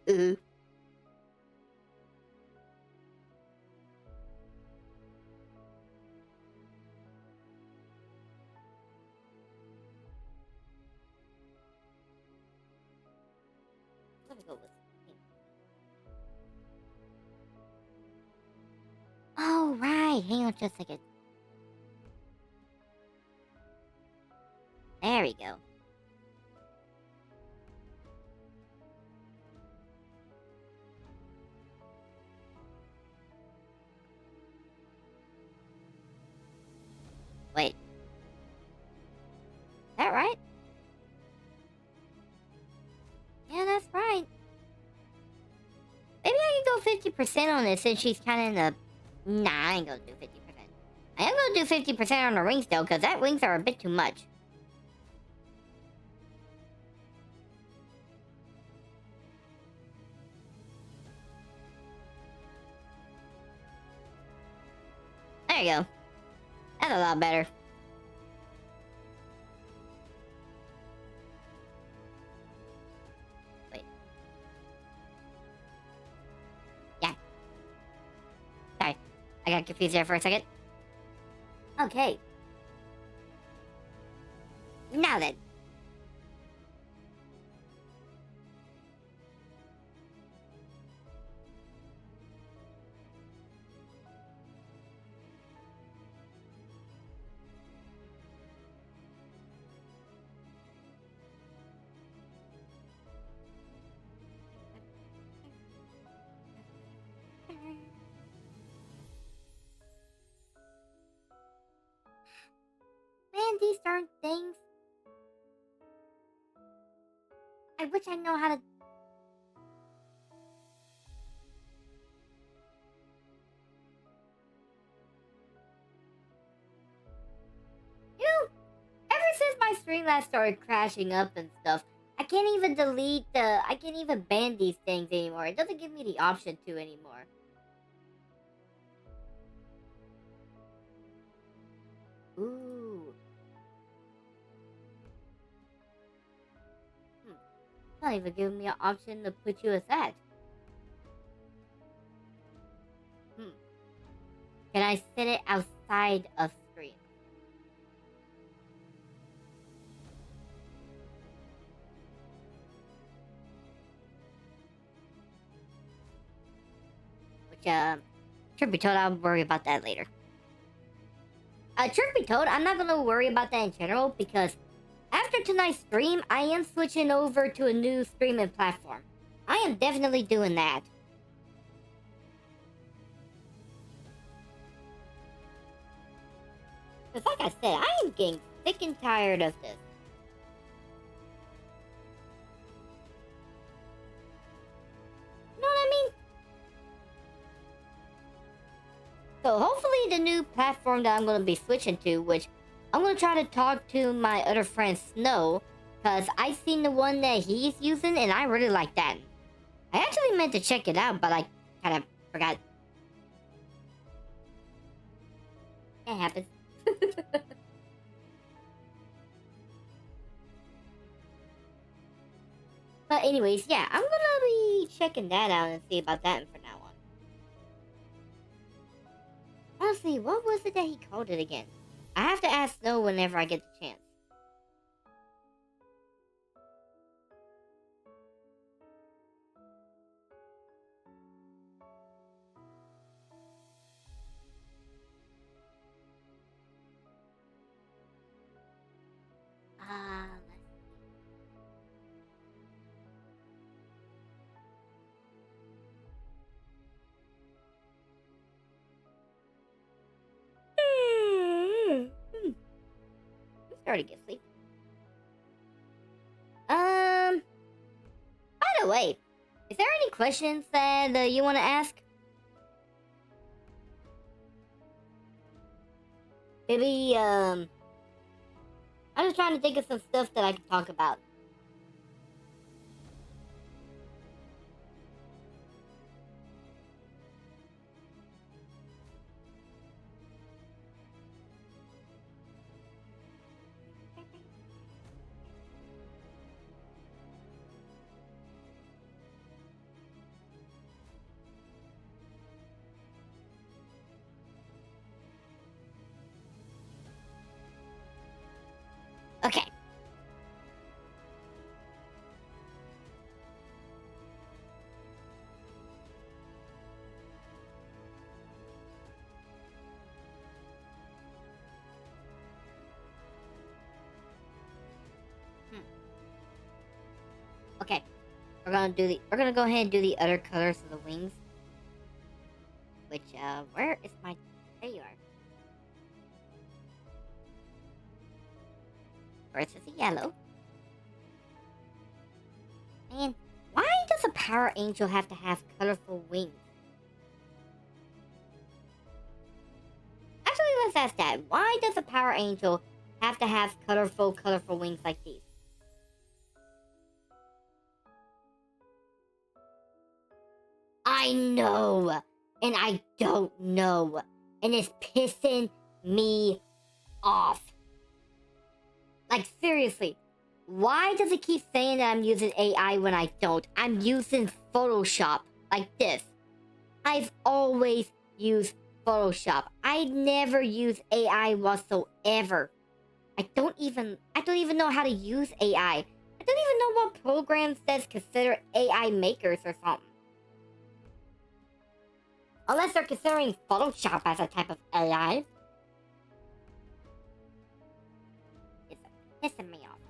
go with pink. Oh, right. Hang on just a second. There we go. Wait. Is that right? Yeah, that's right. Maybe I can go 50% on this since she's kind of in the... Nah, I ain't gonna do 50%. I am gonna do 50% on the rings though, because that wings are a bit too much. There you go. That's a lot better. Wait. Yeah. Sorry. I got confused there for a second. Okay. Now then. Man, these darn things. I wish I know how to... You know, ever since my stream last started crashing up and stuff, I can't even delete the... I can't even ban these things anymore. It doesn't give me the option to anymore. Ooh. Not even giving me an option to put you as that. Can I set it outside of stream? Which, truth be told, I'll worry about that later. Truth be told, I'm not gonna worry about that in general because after tonight's stream, I am switching over to a new streaming platform. I am definitely doing that. Because like I said, I am getting sick and tired of this. You know what I mean? So hopefully the new platform that I'm going to be switching to, which I'm going to try to talk to my other friend Snow, because I seen the one that he's using and I really like that. I actually meant to check it out, but I kind of forgot. It happens. But Anyways, yeah, I'm gonna be checking that out and see about that from now on. Honestly, what was it that he called it again? I have to ask Snow whenever I get the chance. Let's see. I'm starting to get sleepy. By the way, is there any questions that you want to ask? Maybe, I'm just trying to think of some stuff that I can talk about. Okay. Hmm. Okay. We're gonna go ahead and do the other colors of the wings. Which, where is my... There you are. First is a yellow. And why does a Power Angel have to have colorful wings? Actually, let's ask that. Why does a Power Angel have to have colorful wings like these? I know, and I don't know, and it's pissing me off. Like, seriously, why does it keep saying that I'm using AI when I don't? I'm using Photoshop, like this. I've always used Photoshop. I never use AI whatsoever. I don't even know how to use AI. I don't even know what programs that's considered AI makers or something. Unless they're considering Photoshop as a type of AI. It's pissing me off.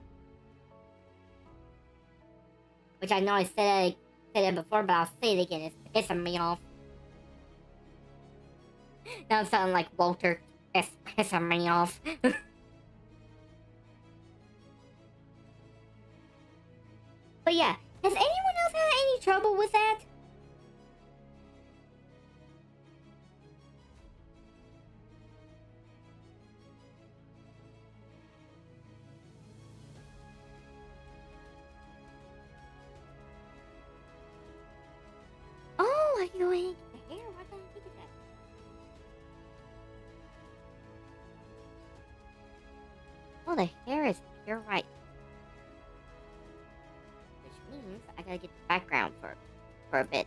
Which I know I said it before, but I'll say it again. It's pissing me off. Now I'm sounding like Walter. It's pissing me off. But yeah, has anyone else had any trouble with that? Oh, I can go ahead and get the hair. Why didn't I think of that? Oh, the hair is pure white. Which means I gotta get the background for a bit.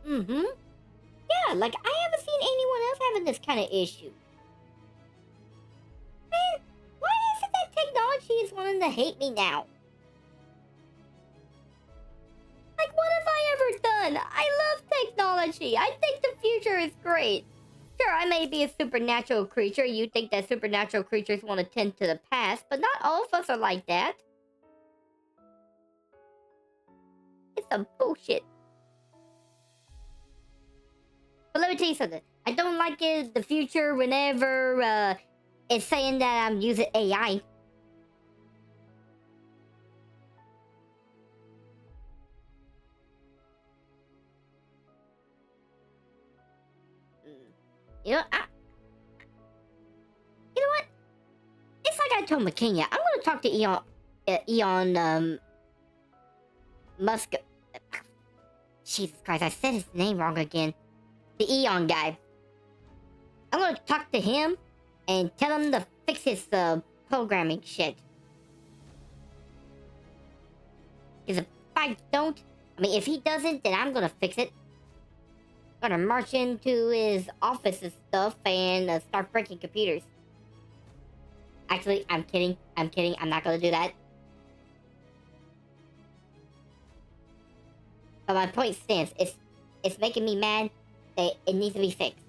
Mm-hmm. Yeah, like I haven't seen anyone else having this kind of issue. Man, why is it that technology is wanting to hate me now? Like, what have I ever done? I love technology. I think the future is great. Sure, I may be a supernatural creature. You think that supernatural creatures want to tend to the past, but not all of us are like that. It's some bullshit. But let me tell you something. I don't like it the future whenever it's saying that I'm using AI. You know, you know what? It's like I told McKenya. I'm gonna talk to Elon Musk. Jesus Christ, I said his name wrong again. The Eon guy. I'm gonna talk to him and tell him to fix his programming shit. Because if I don't, I mean, if he doesn't, then I'm gonna fix it. I'm gonna march into his office and stuff and start breaking computers. Actually, I'm kidding. I'm kidding. I'm not gonna do that. But my point stands. It's making me mad that it needs to be fixed.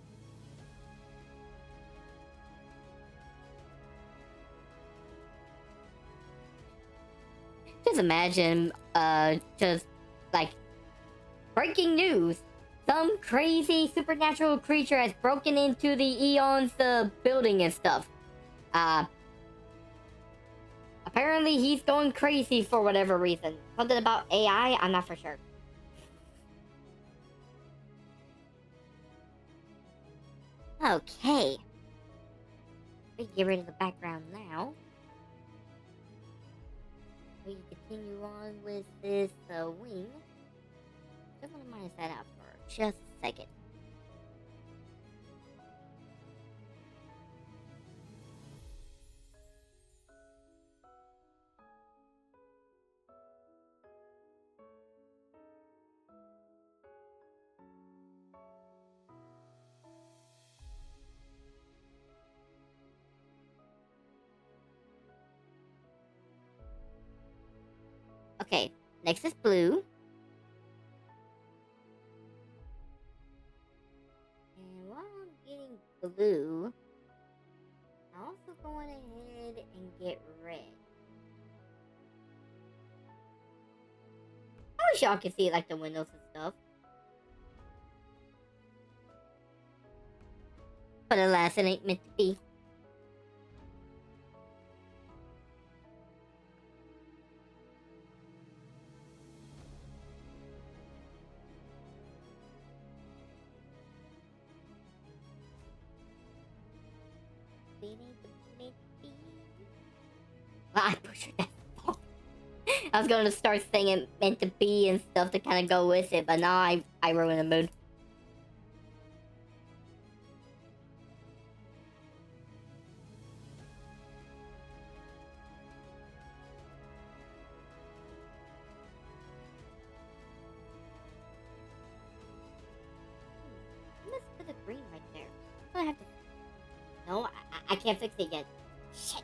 Just imagine, just like breaking news. Some crazy supernatural creature has broken into the Eon's building and stuff. Apparently he's going crazy for whatever reason. Something about AI, I'm not for sure. Okay. We get rid of the background now. We continue on with this wing. I'm gonna minus that out for just a second. Okay, next is blue. And while I'm getting blue, I'm also going ahead and get red. I wish y'all could see like the windows and stuff. But alas, it ain't meant to be. Well, I pushed that. I was going to start saying it meant to be and stuff to kind of go with it, but now I ruined the mood. Let's put the green right there. I have to. No, I can't fix it yet. Shit.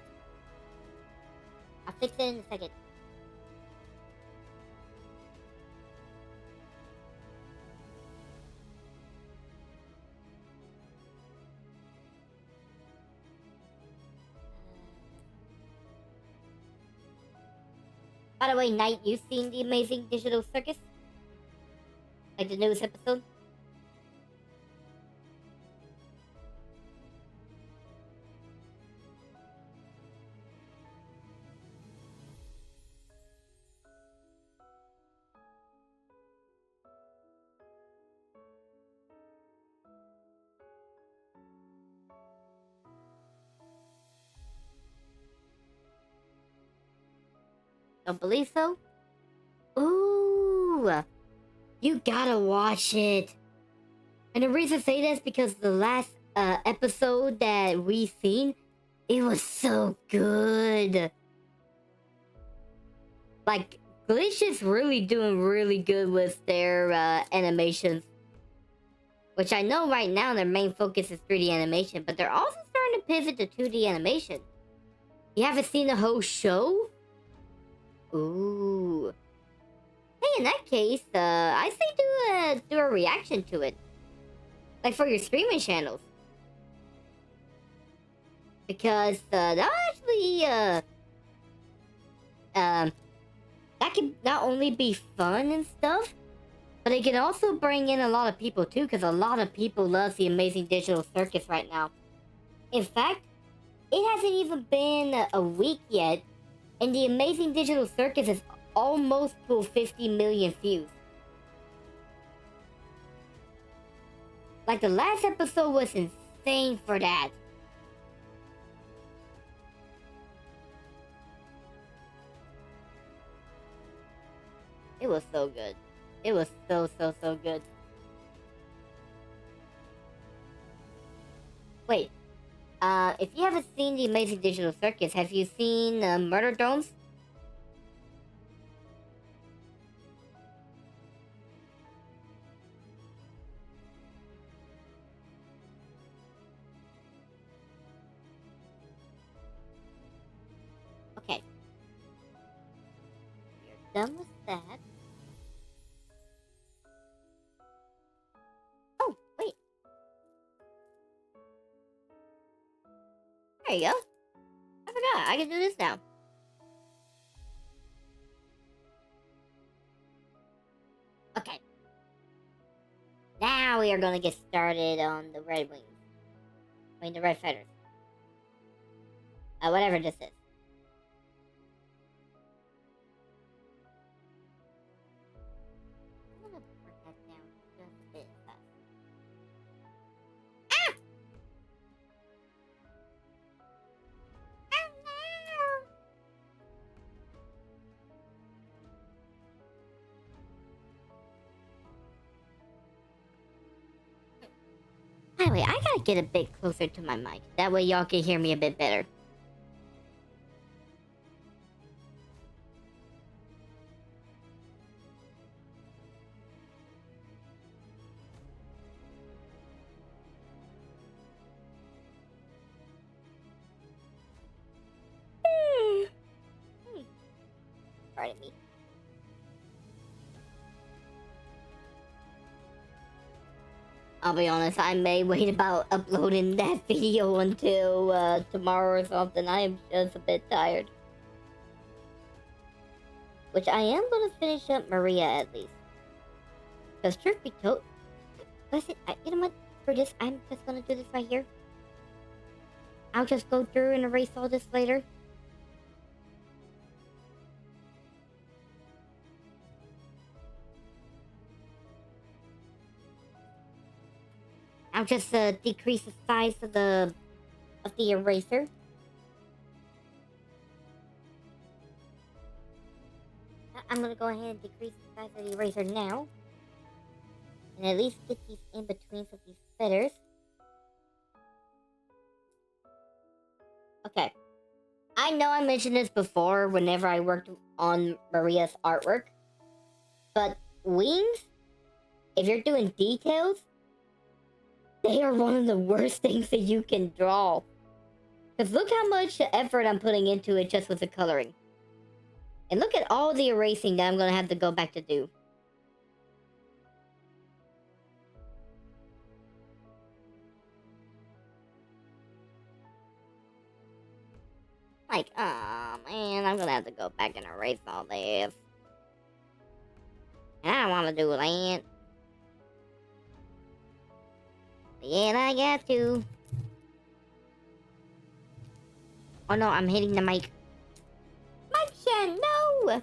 I'll fix it in a second. By the way, Knight, you seen the Amazing Digital Circus? Like the newest episode? Don't believe so? Ooh, you gotta watch it. And the reason I say this is because the last episode that we seen, it was so good. Like, Glitch is really doing really good with their animations. Which I know right now their main focus is 3D animation, but they're also starting to pivot to 2D animation. You haven't seen the whole show? Ooh. Hey, in that case, I say do a reaction to it. Like for your streaming channels. Because that'll actually that can not only be fun and stuff, but it can also bring in a lot of people too, because a lot of people love the Amazing Digital Circus right now. In fact, it hasn't even been a week yet, and the Amazing Digital Circus is almost to 50 million views. Like, the last episode was insane for that. It was so good. It was so good. Wait. If you haven't seen the Amazing Digital Circus, have you seen Murder Drones? Okay. You're done with that. Oh, wait. There you go. I forgot. I can do this now. Okay. Now we are gonna get started on the red wings. I mean, the red feathers. Whatever this is. I'm gonna bring that down just a bit. Ah! Oh no! By the way, I gotta get a bit closer to my mic. That way y'all can hear me a bit better. Pardon me. I'll be honest, I may wait about uploading that video until tomorrow or something. I am just a bit tired. Which I am gonna finish up Maria at least. Because truth be told, listen, you know what? For this, I'm just gonna do this right here. I'll just go through and erase all this later. I'll just decrease the size of the eraser. I'm gonna go ahead and decrease the size of the eraser now. And at least get these in betweens of these feathers. Okay. I know I mentioned this before whenever I worked on Maria's artwork. But wings, if you're doing details, they are one of the worst things that you can draw. Because look how much effort I'm putting into it just with the coloring. And look at all the erasing that I'm going to have to go back to do. Like, oh man, I'm going to have to go back and erase all this. And I don't want to do that. But yeah, I got to. Oh no, I'm hitting the mic. Mic Shen, no!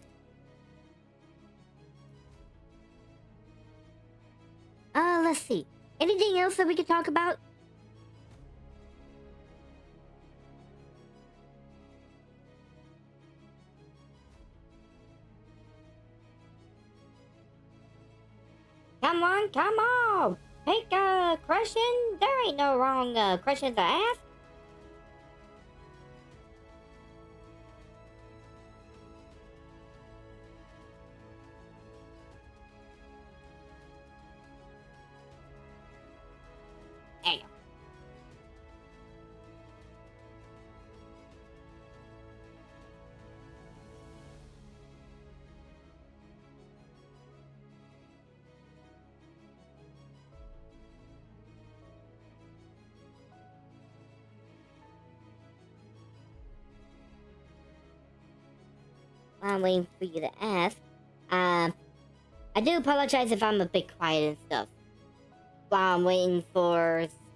Let's see. Anything else that we could talk about? Come on, come on! Pick a question. There ain't no wrong questions to ask. There you go. While I'm waiting for you to ask, I do apologize if I'm a bit quiet and stuff. While I'm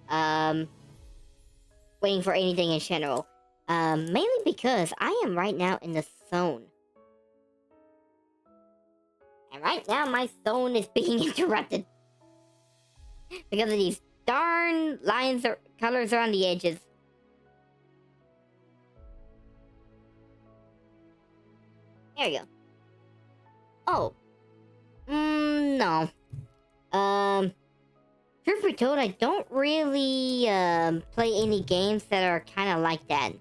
um, waiting for anything in general. Mainly because I am right now in the zone. And right now my zone is being interrupted. Because of these darn lines or colors around the edges. There you go. Oh. No. Truth be told, I don't really play any games that are kind of like that.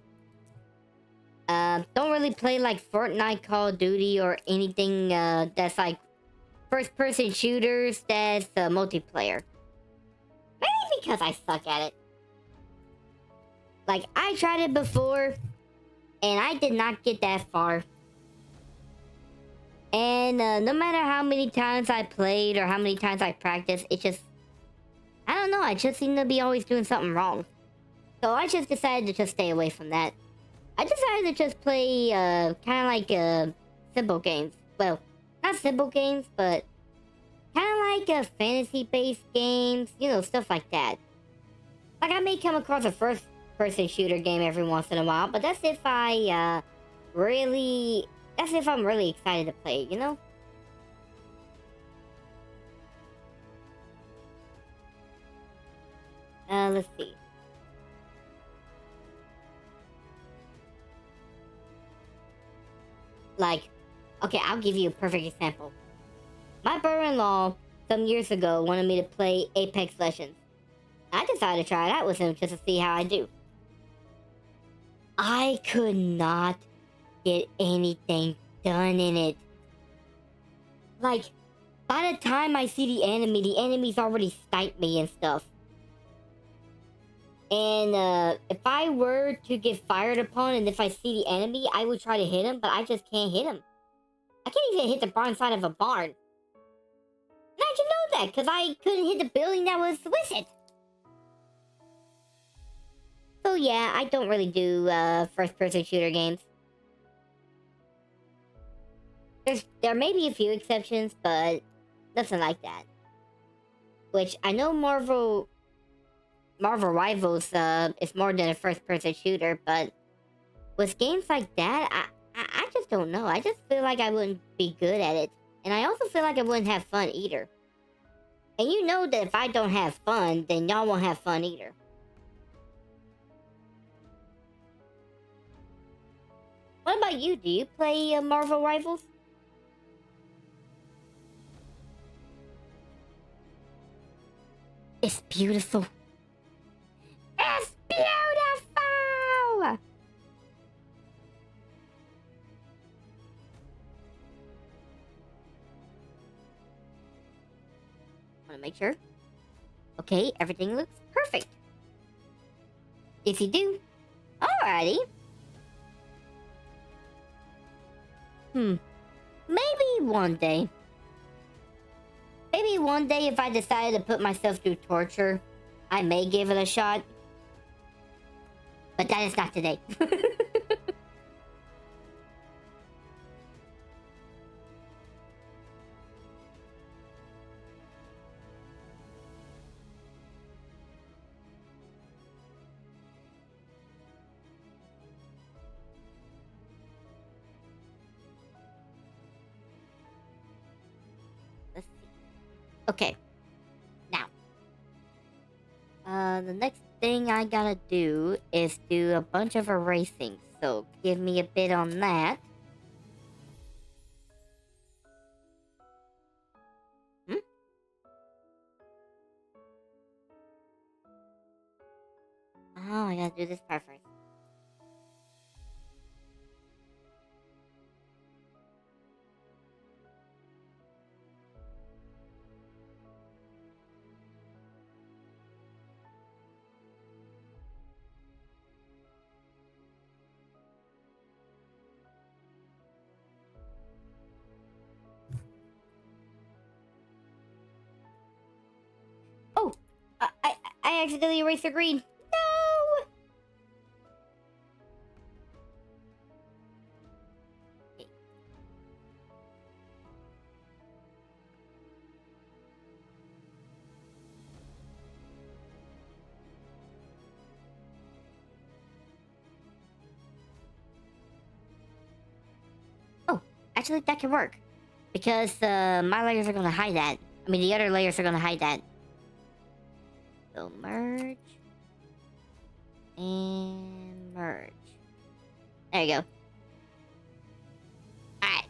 Don't really play like Fortnite, Call of Duty, or anything that's like first-person shooters that's multiplayer. Maybe because I suck at it. Like, I tried it before, and I did not get that far. And no matter how many times I played or how many times I practiced, it just... I don't know, I just seem to be always doing something wrong. So I just decided to just stay away from that. I decided to just play kind of like simple games. Well, not simple games, but kind of like fantasy-based games. You know, stuff like that. Like, I may come across a first-person shooter game every once in a while, but that's if I really... That's if I'm really excited to play it, you know? Let's see. Like, okay, I'll give you a perfect example. My brother-in-law, some years ago, wanted me to play Apex Legends. I decided to try it out with him just to see how I do. I could not get anything done in it. Like, by the time I see the enemy's already sniped me and stuff. And if I were to get fired upon and if I see the enemy, I would try to hit him, but I just can't hit him. I can't even hit the barn side of a barn. And how'd you know that? Because I couldn't hit the building that was with it. So yeah, I don't really do first-person shooter games. There may be a few exceptions, but nothing like that. Which I know Marvel Rivals is more than a first-person shooter, but with games like that, I just don't know. I just feel like I wouldn't be good at it, and I also feel like I wouldn't have fun either. And you know that if I don't have fun, then y'all won't have fun either. What about you? Do you play Marvel Rivals? It's beautiful. It's beautiful! Want to make sure? Okay, everything looks perfect. If you do, alrighty. Maybe one day. Maybe one day if I decided to put myself through torture, I may give it a shot. But that is not today. Let's see. Okay. Now. The next thing I gotta do is do a bunch of erasing. So give me a bit on that. Oh, I gotta do this part first. Oh! I accidentally erased the green. No! Okay. Oh, actually that can work. Because my layers are gonna hide that. I mean, the other layers are gonna hide that. So merge. And merge. There you go. Alright.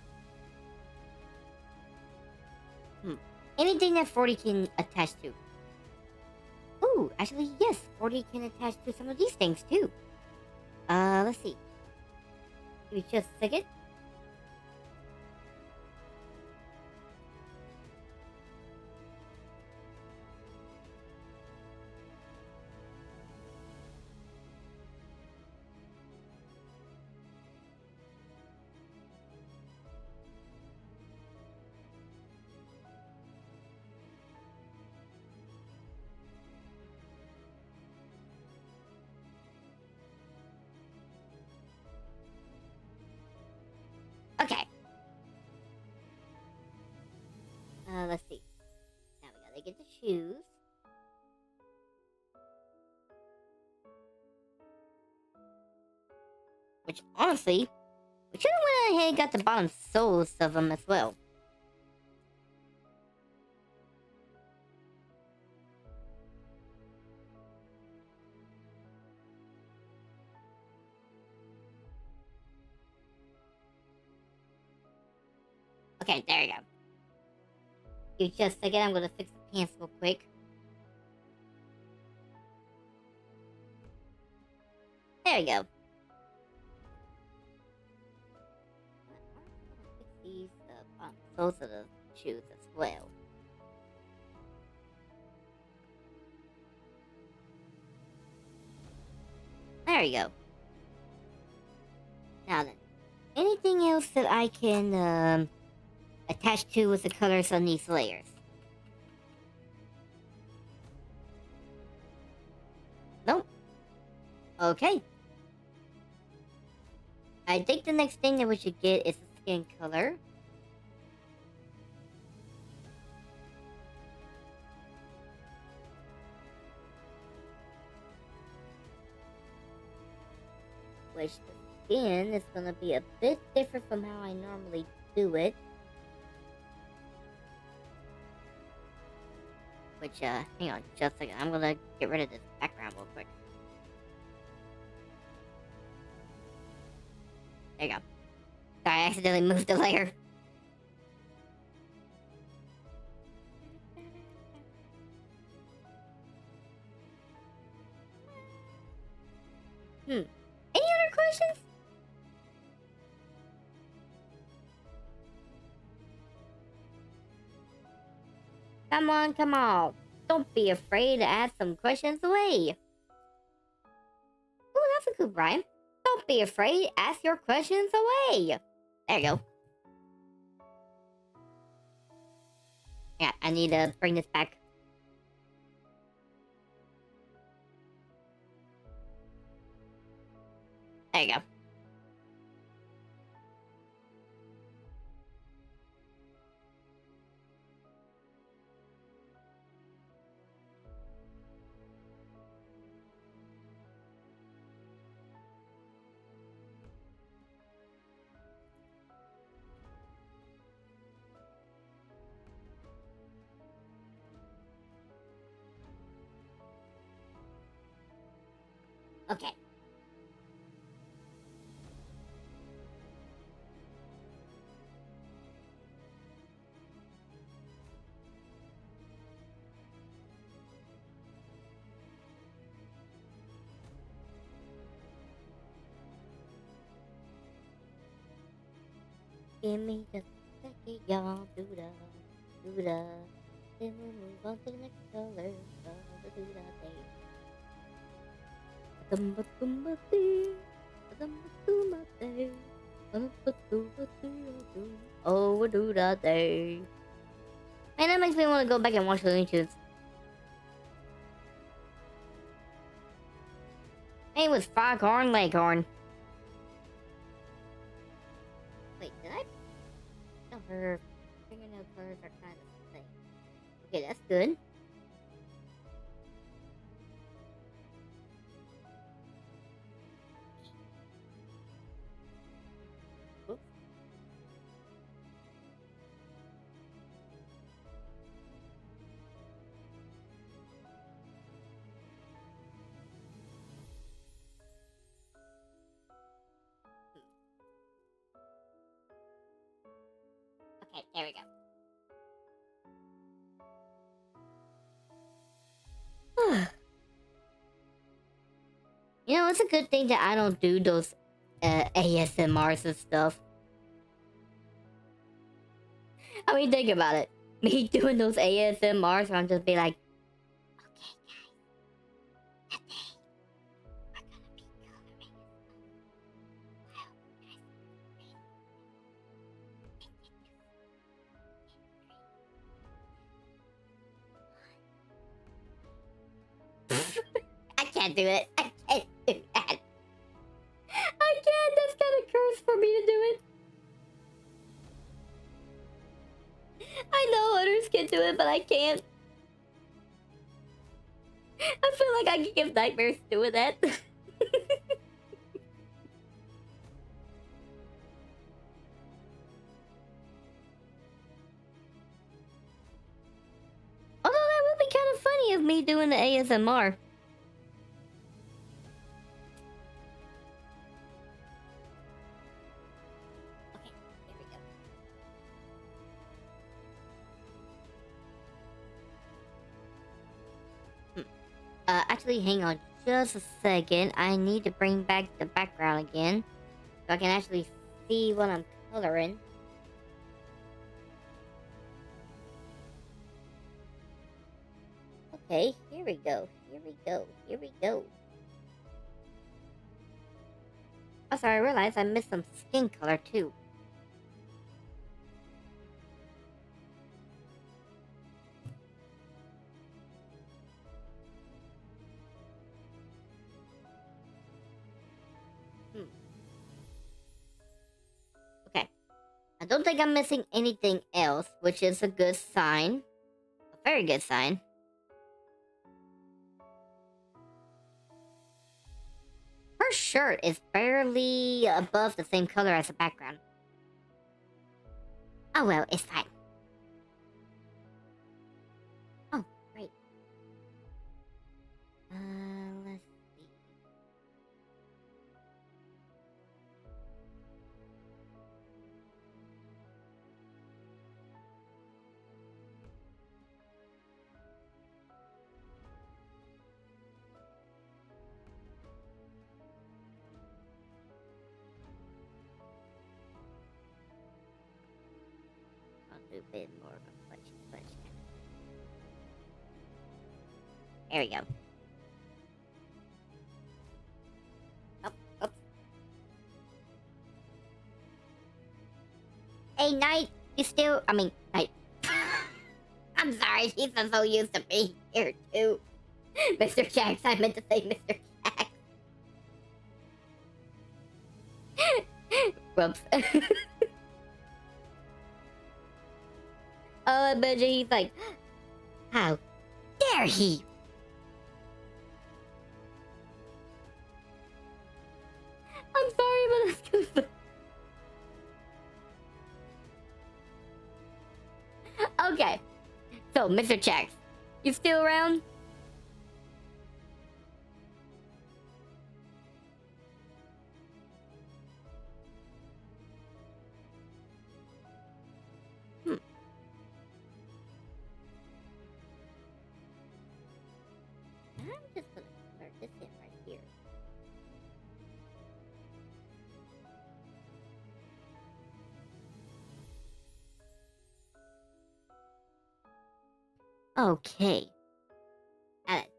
Anything that 40 can attach to. Ooh, actually, yes, 40 can attach to some of these things too. Let's see. Give me just a second. Okay. Let's see. Now we gotta get the shoes. Which, honestly, we should have went ahead and got the bottom soles of them as well. Okay, there you go. Give me just a second, I'm gonna fix the pants real quick. There you go. Fix these bottom soles of the shoes as well. There you go. Now then, anything else that I can attach to with the colors on these layers? Nope. Okay. I think the next thing that we should get is the skin color. Which the skin is going to be a bit different from how I normally do it. Which, hang on just a second. I'm going to get rid of this background real quick. There you go. Sorry, I accidentally moved the layer. Any other questions? Come on, come on. Don't be afraid to ask some questions away. Oh, that's a good rhyme. Don't be afraid, ask your questions away. There you go. Yeah, I need to bring this back. There you go. Okay. Give me just a second, y'all. Do-da, do-da. Then we'll move on to the next color. Do-da thing. Oh, do-da day. Man, that makes me want to go back and watch the Looney Tunes. Hey, it was Foghorn Leghorn. Wait, did I? No, her fingernail colors are kind of the same. Okay, that's good. Oops. Okay, there we go. You know, it's a good thing that I don't do those ASMRs and stuff. I mean, think about it. Me doing those ASMRs, where I'm just be like, I can't do it. I can't do that. I can't. That's kind of cursed for me to do it. I know others can do it, but I can't. I feel like I could give nightmares doing that. Although that would be kind of funny of me doing the ASMR. Okay, here we go. Actually, hang on just a second. I need to bring back the background again, so I can actually see what I'm coloring. Okay, here we go. Here we go. Here we go. Oh, sorry, I realized I missed some skin color too. Hmm. Okay. I don't think I'm missing anything else, which is a good sign. A very good sign. Her shirt is barely above the same color as the background. Oh well, it's fine. Oh, great. Let's see. I'll do a bit more of a punch. There we go. Oh. Hey, Knight, you still... I mean, Knight. I'm sorry, she's so used to being here, too. Mr. Jax, I meant to say Mr. Jax. Whoops. Oh, I bet you he's like, how dare he? I'm sorry, but that's good. Okay, so Mr. Jax, you still around? Hmm. I'm just gonna color this in right here. Okay. Alex.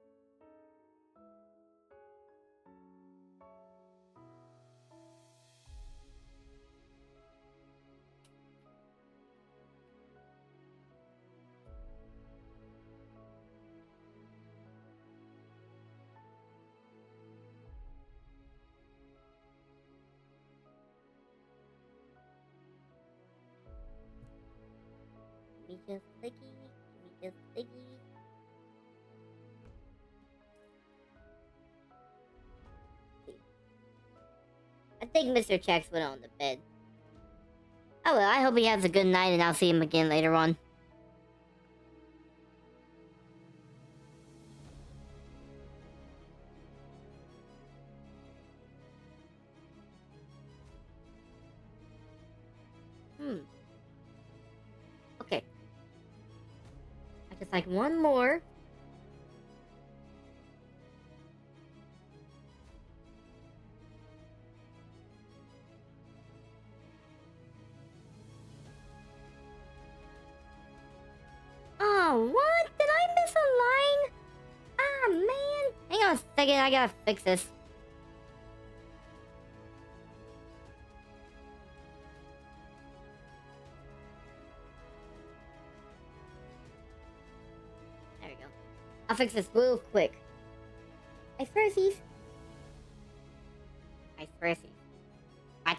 Give me just clicky. Give me just clicky. I think Mr. Jax went on the bed. Oh well, I hope he has a good night and I'll see him again later on. Okay. I just like one more. second. I gotta fix this. There we go. I'll fix this real quick. Ice Fresies. Ice Fresies. What?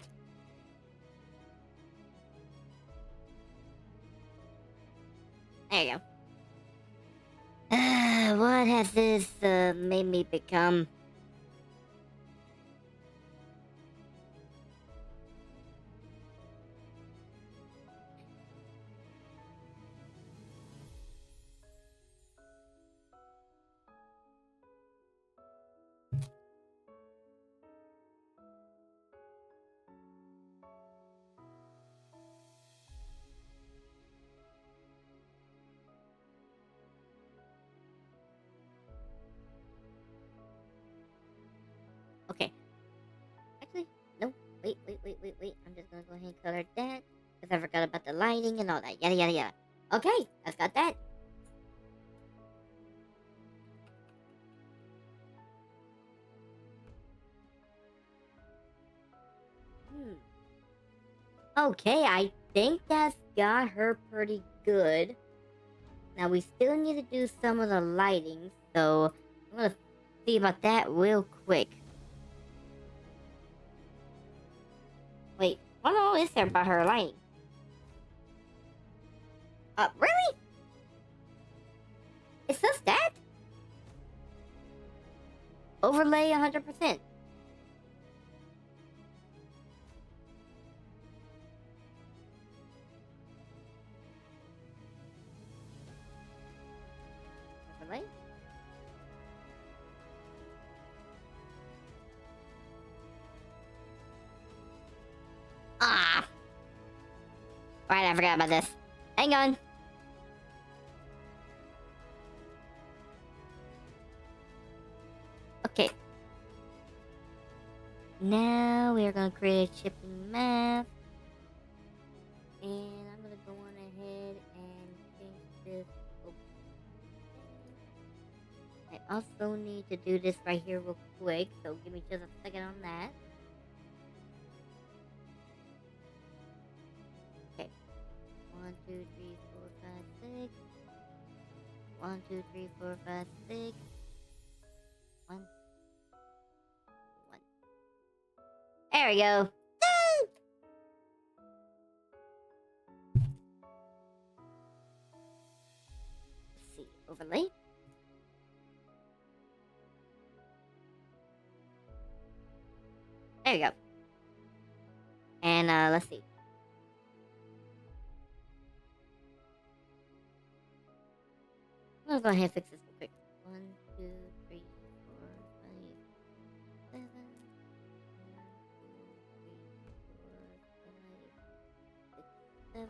There you go. What has this made me become? Okay. Actually, no. Wait. I'm just gonna go ahead and color that. Because I forgot about the lighting and all that. Yada, yada, yada. Okay, I've got that. Okay, I think that's got her pretty good. Now, we still need to do some of the lighting. So, I'm gonna see about that real quick. Wait, what all is there about her lighting? Really? It says that? Overlay 100%. Overlay? Ah! Right, I forgot about this. Hang on. Okay. Now we are going to create a chipping mask. And I'm going to go on ahead and change this. I also need to do this right here real quick. So give me just a second on that. Okay. 1, 2, 3, 4, 5, 6. 1, 2, 3, 4, 5, 6. 1. There we go. Let's see. Overlay. There you go. And let's see. I'm gonna go ahead and fix this real quick. 1, 2, 3, 4, 5, 7. 1, 2, 3, 4, 5, 6, 7.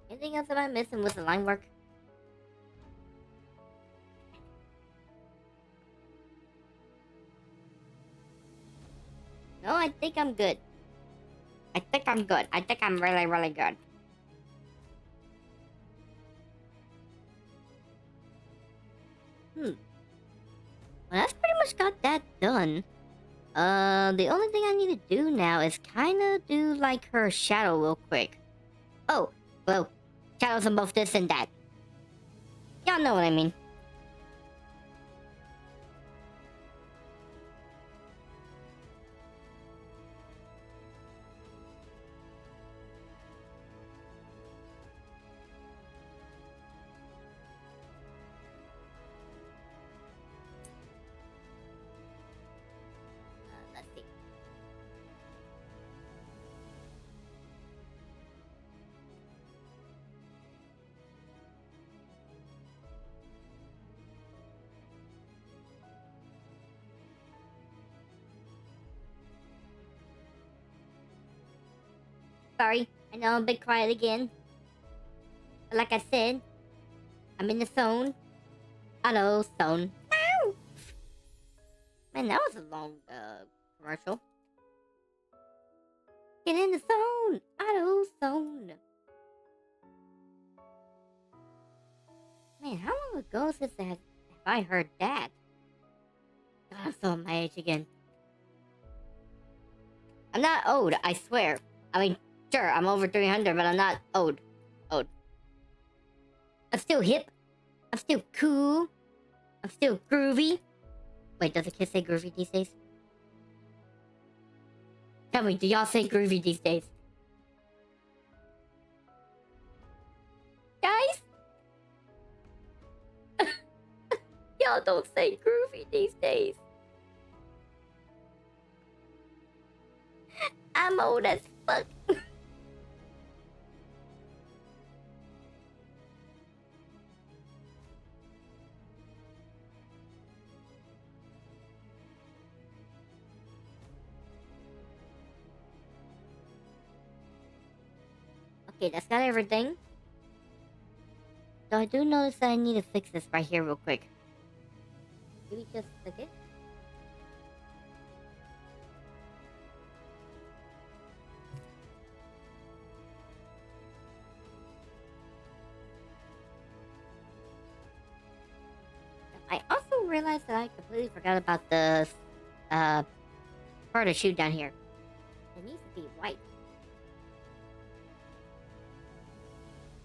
Anything else that I'm missing with the line work? No, I think I'm good. I think I'm good. I think I'm really, really good. Well, that's pretty much got that done. The only thing I need to do now is kind of do like her shadow real quick. Oh, well, shadows on both this and that. Y'all know what I mean. Let's see. Sorry, I know I'm a bit quiet again. But like I said, I'm in the zone. Auto zone. Ow! Man, that was a long commercial. Get in the zone. Auto zone. Man, how long ago since I have I heard that. God, I'm still my age again. I'm not old, I swear. I mean, sure, I'm over 300, but I'm not old. Old. I'm still hip. I'm still cool. I'm still groovy. Wait, does a kid say groovy these days? Tell me, do y'all say groovy these days? Guys? Y'all don't say groovy these days. I'm old as fuck. Okay, that's not everything. So I do notice that I need to fix this right here real quick. Give me just a second. I also realized that I completely forgot about the part of the shoe down here. It needs to be white.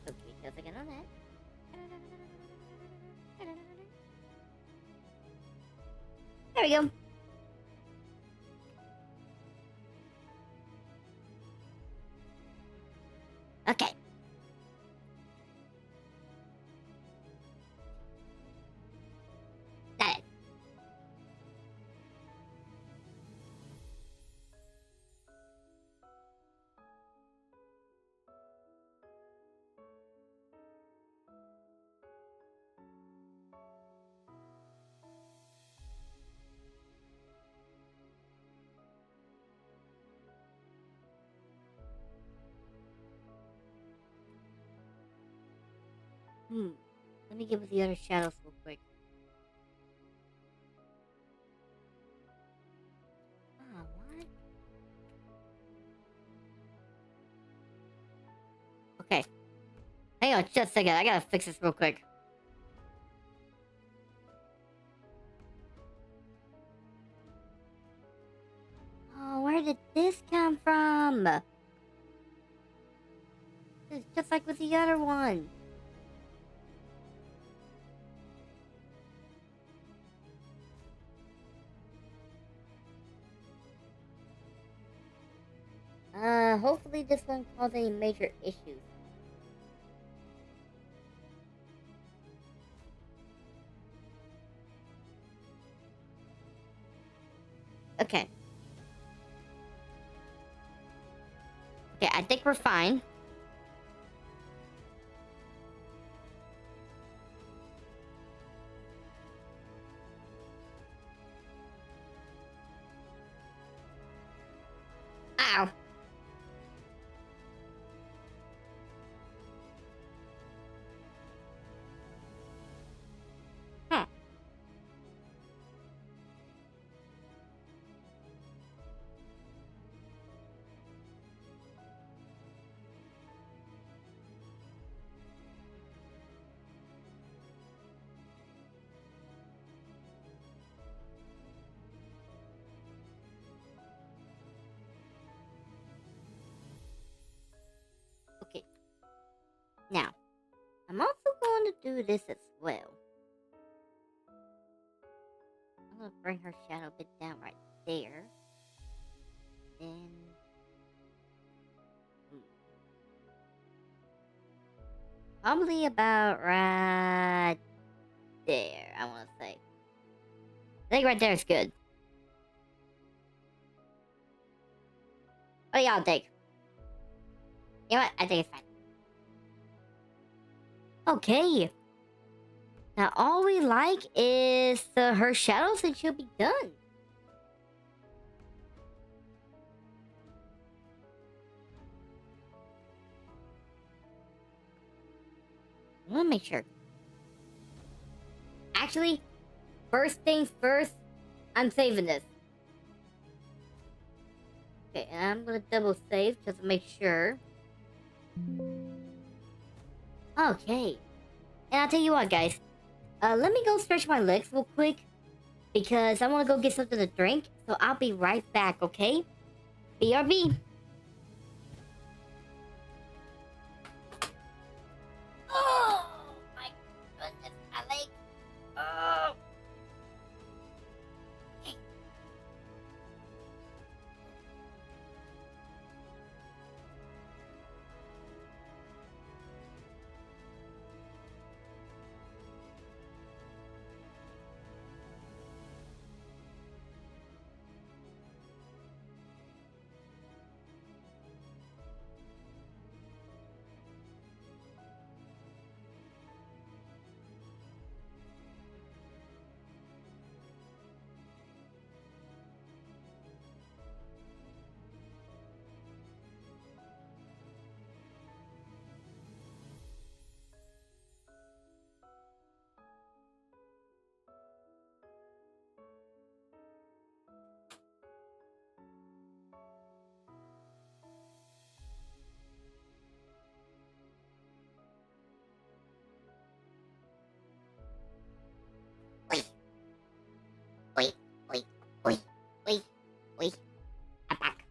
So give me just a second on that. There we go. Okay. Got it. Let me get with the other shadows real quick. Oh, what? Okay. Hang on just a second. I gotta fix this real quick. Oh, where did this come from? It's just like with the other one. Hopefully this won't cause any major issues. Okay. Okay, I think we're fine. Ow. Huh. Okay. Now, I'm also going to do this as well. I'm going to bring her shadow a bit down right there. Then... Probably about right there, I want to say. I think right there is good. What do y'all think? You know what? I think it's fine. Okay. Now all we like is her shadows and she'll be done. I want to make sure. Actually, first things first, I'm saving this. Okay, and I'm gonna double save just to make sure. Okay. And I'll tell you what, guys. Let me go stretch my legs real quick because I want to go get something to drink. So I'll be right back, okay? BRB. Oh my goodness, my leg. Oh. Wait, wait, wait, wait, wait, wait. I'm back.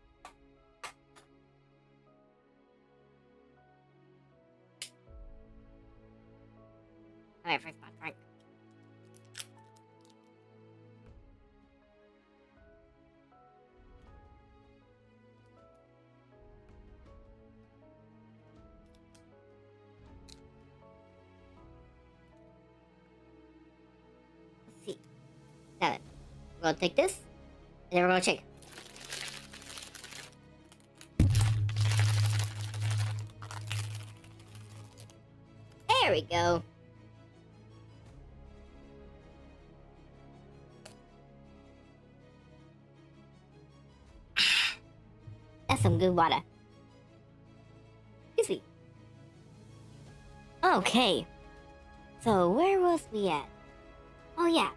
Alright, first my drink. Let's see. Now, we're gonna take this, and then we're gonna shake. There we go. That's some good water. Excuse me. Okay. So where was we at? Oh yeah.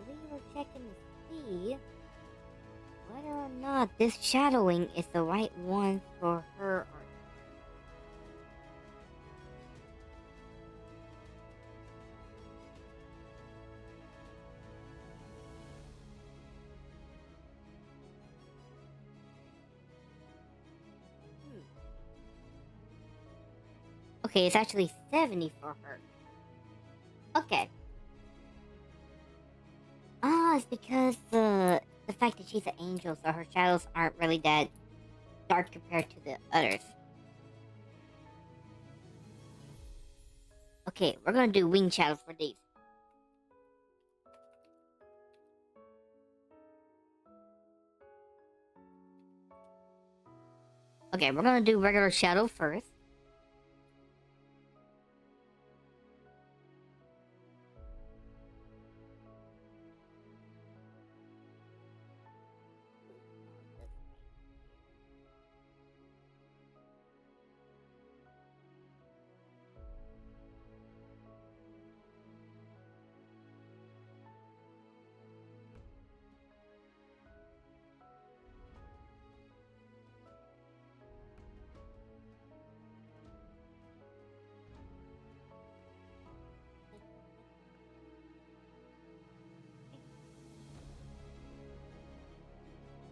We were checking to see whether or not this shadowing is the right one for her or hmm. Okay, it's actually 70 for her. Okay. Ah, it's because the fact that she's an angel, so her shadows aren't really that dark compared to the others. Okay, we're gonna do wing shadows for these. Okay, we're gonna do regular shadow first.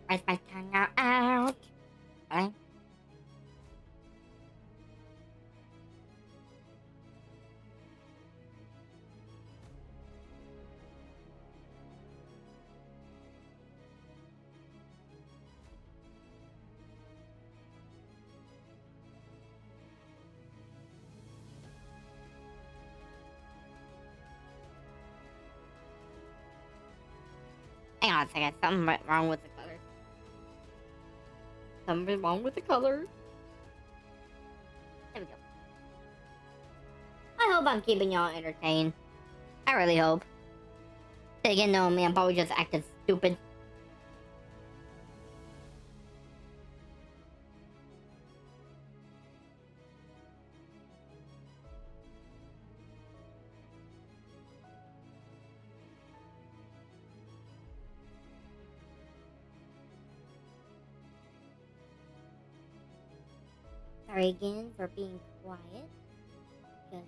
Press my tongue out. Okay. Hang on a second. Something went wrong with the color. Something wrong with the color. There we go. I hope I'm keeping y'all entertained. I really hope. Then again, no, me, I'm probably just acting stupid. Sorry again for being quiet. Because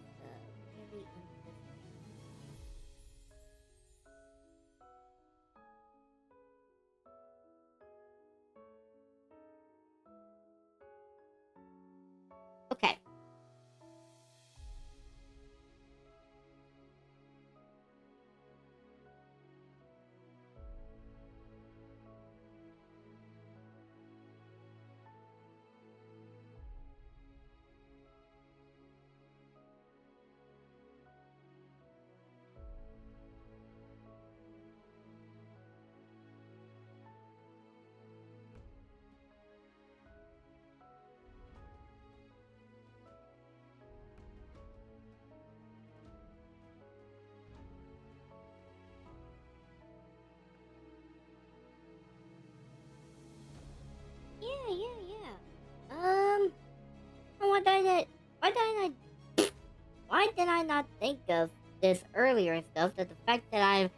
I not think of this earlier and stuff? That the fact that I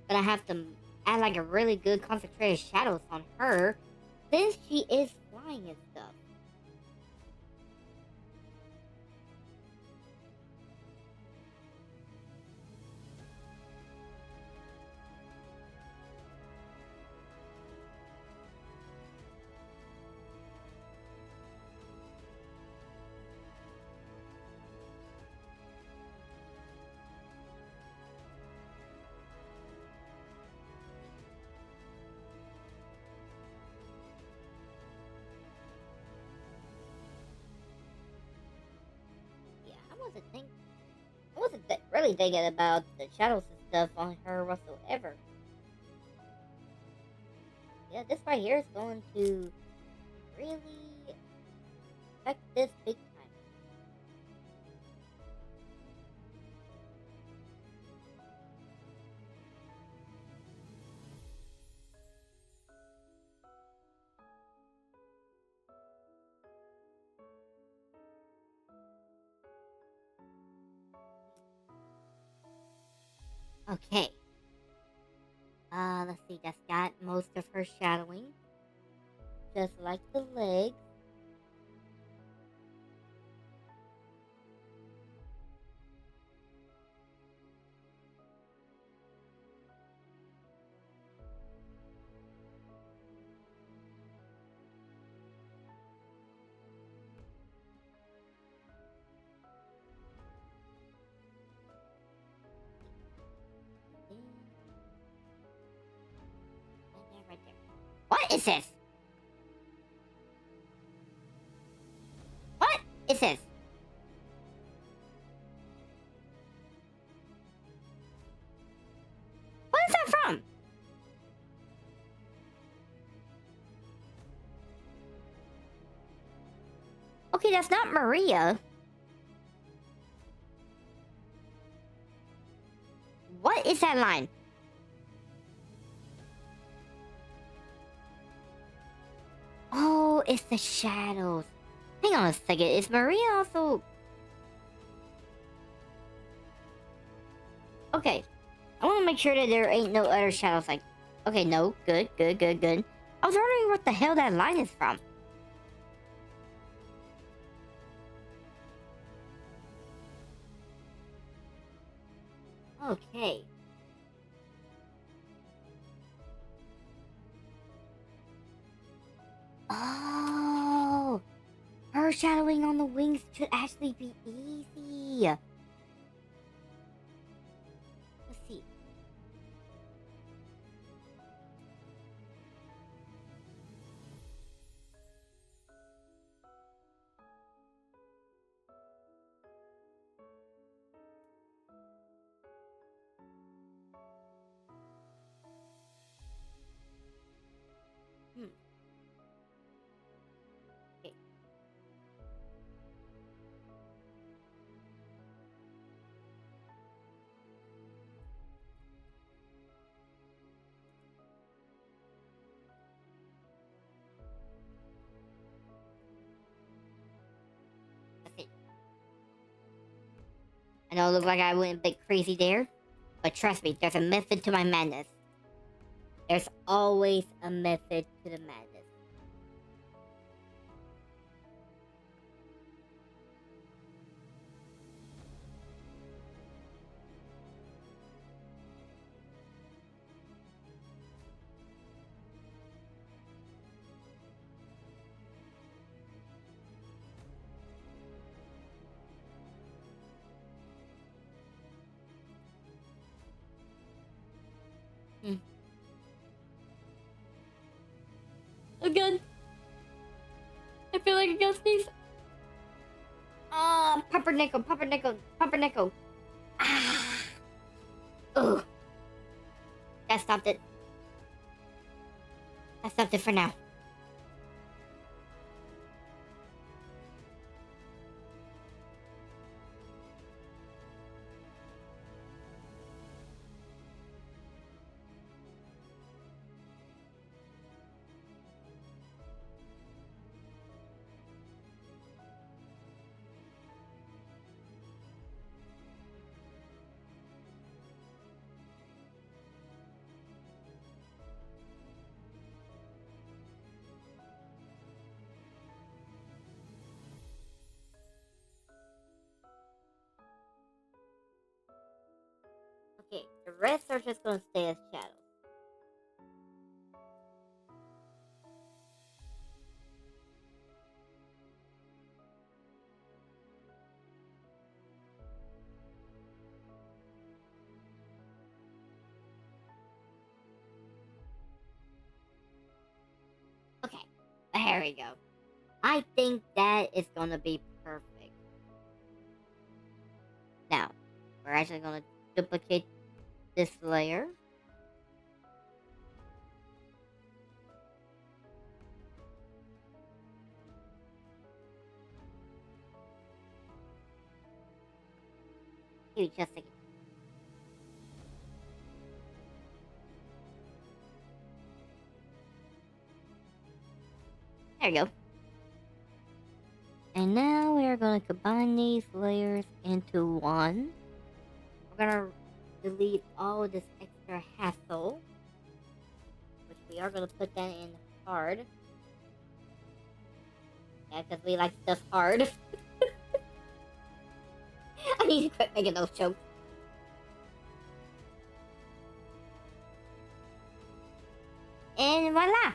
have to add like a really good concentrated shadows on her, since she is flying and stuff. Yeah, I wasn't really thinking about the shadows and stuff on her whatsoever. Yeah, this right here is going to really affect this big time. Okay. Let's see. That's got most of her shadowing, just like the legs. And right there. What is this? What is this? What is that from? Okay, that's not Maria. What is that line? Oh, it's the shadows. Hang on a second. Is Maria also... Okay. I want to make sure that there ain't no other shadows like... Okay, no. Good, good, good, good. I was wondering what the hell that line is from. Okay. Oh, her shadowing on the wings should actually be easy. Let's see. Hmm. Okay. Let's see. I know it looked like I went a bit crazy there, but trust me, there's a method to my madness. There's always a method to the madness. Hmm. I'm good. I feel like a ghost sneeze. Pumpernickel, pumpernickel, pumpernickel. Ah. Ugh. That stopped it. That stopped it for now. rest are just gonna stay as shadows. Okay, there we go. I think that is gonna be perfect. Now, we're actually gonna duplicate this layer. Give me just a second. There you go. And now we are going to combine these layers into one. We're going to delete all this extra hassle, which we are going to put that in hard. Yeah, because we like stuff hard. I need to quit making those jokes. And voila!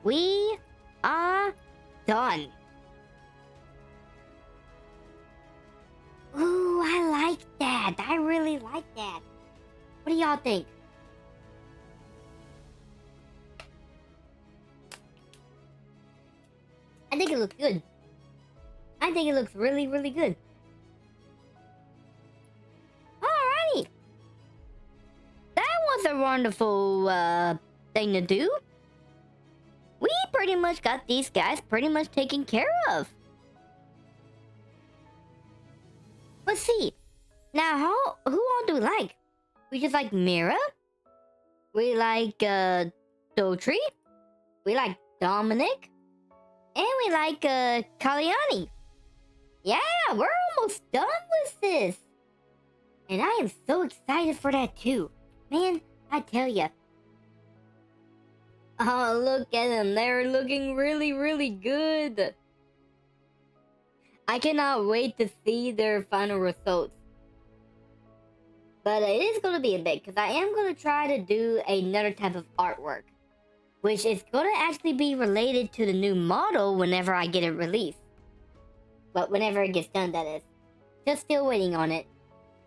We are done. Ooh, I like that. I really like that. What do y'all think? I think it looks good. I think it looks really, really good. Alrighty. That was a wonderful thing to do. We pretty much got these guys pretty much taken care of. Let's see. Now, who all do we like? We just like Mira. We like Dotry. We like Dominic. And we like Kalyani. Yeah, we're almost done with this. And I am so excited for that too. Man, I tell ya. Oh, look at them. They're looking really, really good. I cannot wait to see their final results. But it is going to be a bit, because I am going to try to do another type of artwork, which is going to actually be related to the new model whenever I get it released. But whenever it gets done, that is. Just still waiting on it.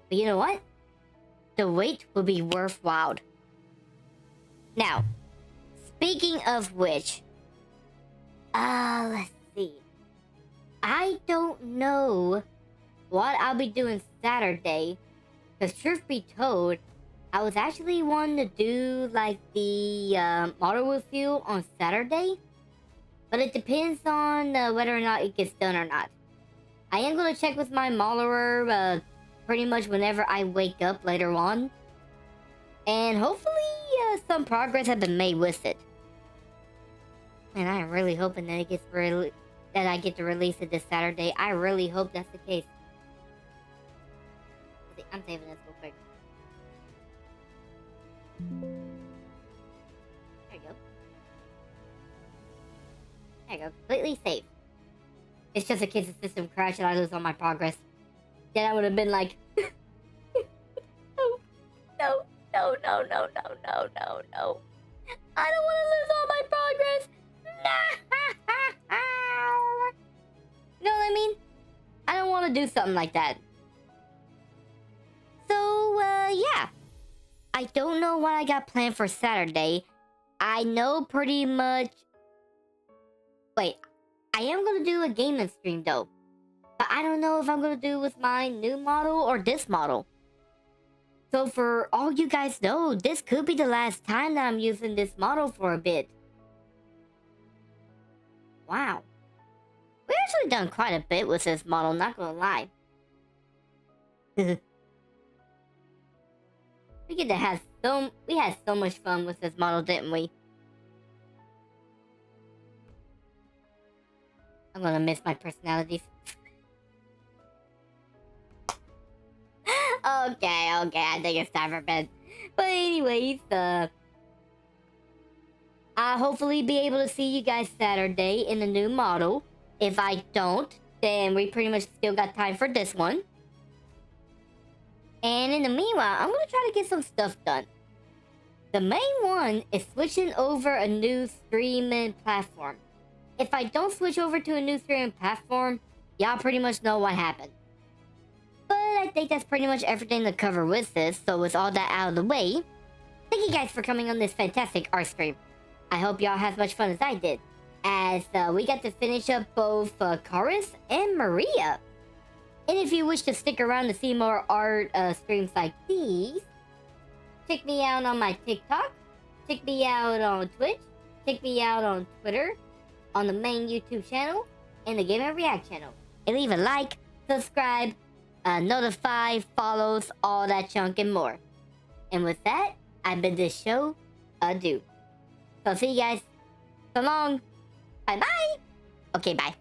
But you know what? The wait will be worthwhile. Now, speaking of which, let's see. I don't know what I'll be doing Saturday. Because truth be told, I was actually wanting to do like the model review on Saturday. But it depends on whether or not it gets done or not. I am going to check with my modeler pretty much whenever I wake up later on. And hopefully some progress has been made with it. And I'm really hoping that it gets that I get to release it this Saturday. I really hope that's the case. I'm saving this real quick. There you go. There you go. Completely safe. It's just in case the system crashed and I lose all my progress. Then I would have been like... No. No. I don't want to lose all my progress. You know what I mean? I don't want to do something like that. So, yeah. I don't know what I got planned for Saturday. I know pretty much... Wait, I am going to do a gaming stream, though. But I don't know if I'm going to do with my new model or this model. So for all you guys know, this could be the last time that I'm using this model for a bit. Wow. We've actually done quite a bit with this model, not gonna lie. We had so much fun with this model, didn't we? I'm gonna miss my personalities. Okay, I think it's time for bed. But anyways, I'll hopefully be able to see you guys Saturday in the new model. If I don't, then we pretty much still got time for this one. And in the meanwhile, I'm gonna try to get some stuff done. The main one is switching over a new streaming platform. If I don't switch over to a new streaming platform, y'all pretty much know what happened. But I think that's pretty much everything to cover with this, so with all that out of the way, thank you guys for coming on this fantastic art stream. I hope y'all had as much fun as I did, as we got to finish up both Karis and Maria. And if you wish to stick around to see more art streams like these, check me out on my TikTok, check me out on Twitch, check me out on Twitter, on the main YouTube channel, and the Game and React channel. And leave a like, subscribe, notify, follows, all that junk and more. And with that, I bid this show adieu. So see you guys. So long. Bye bye. Okay, bye.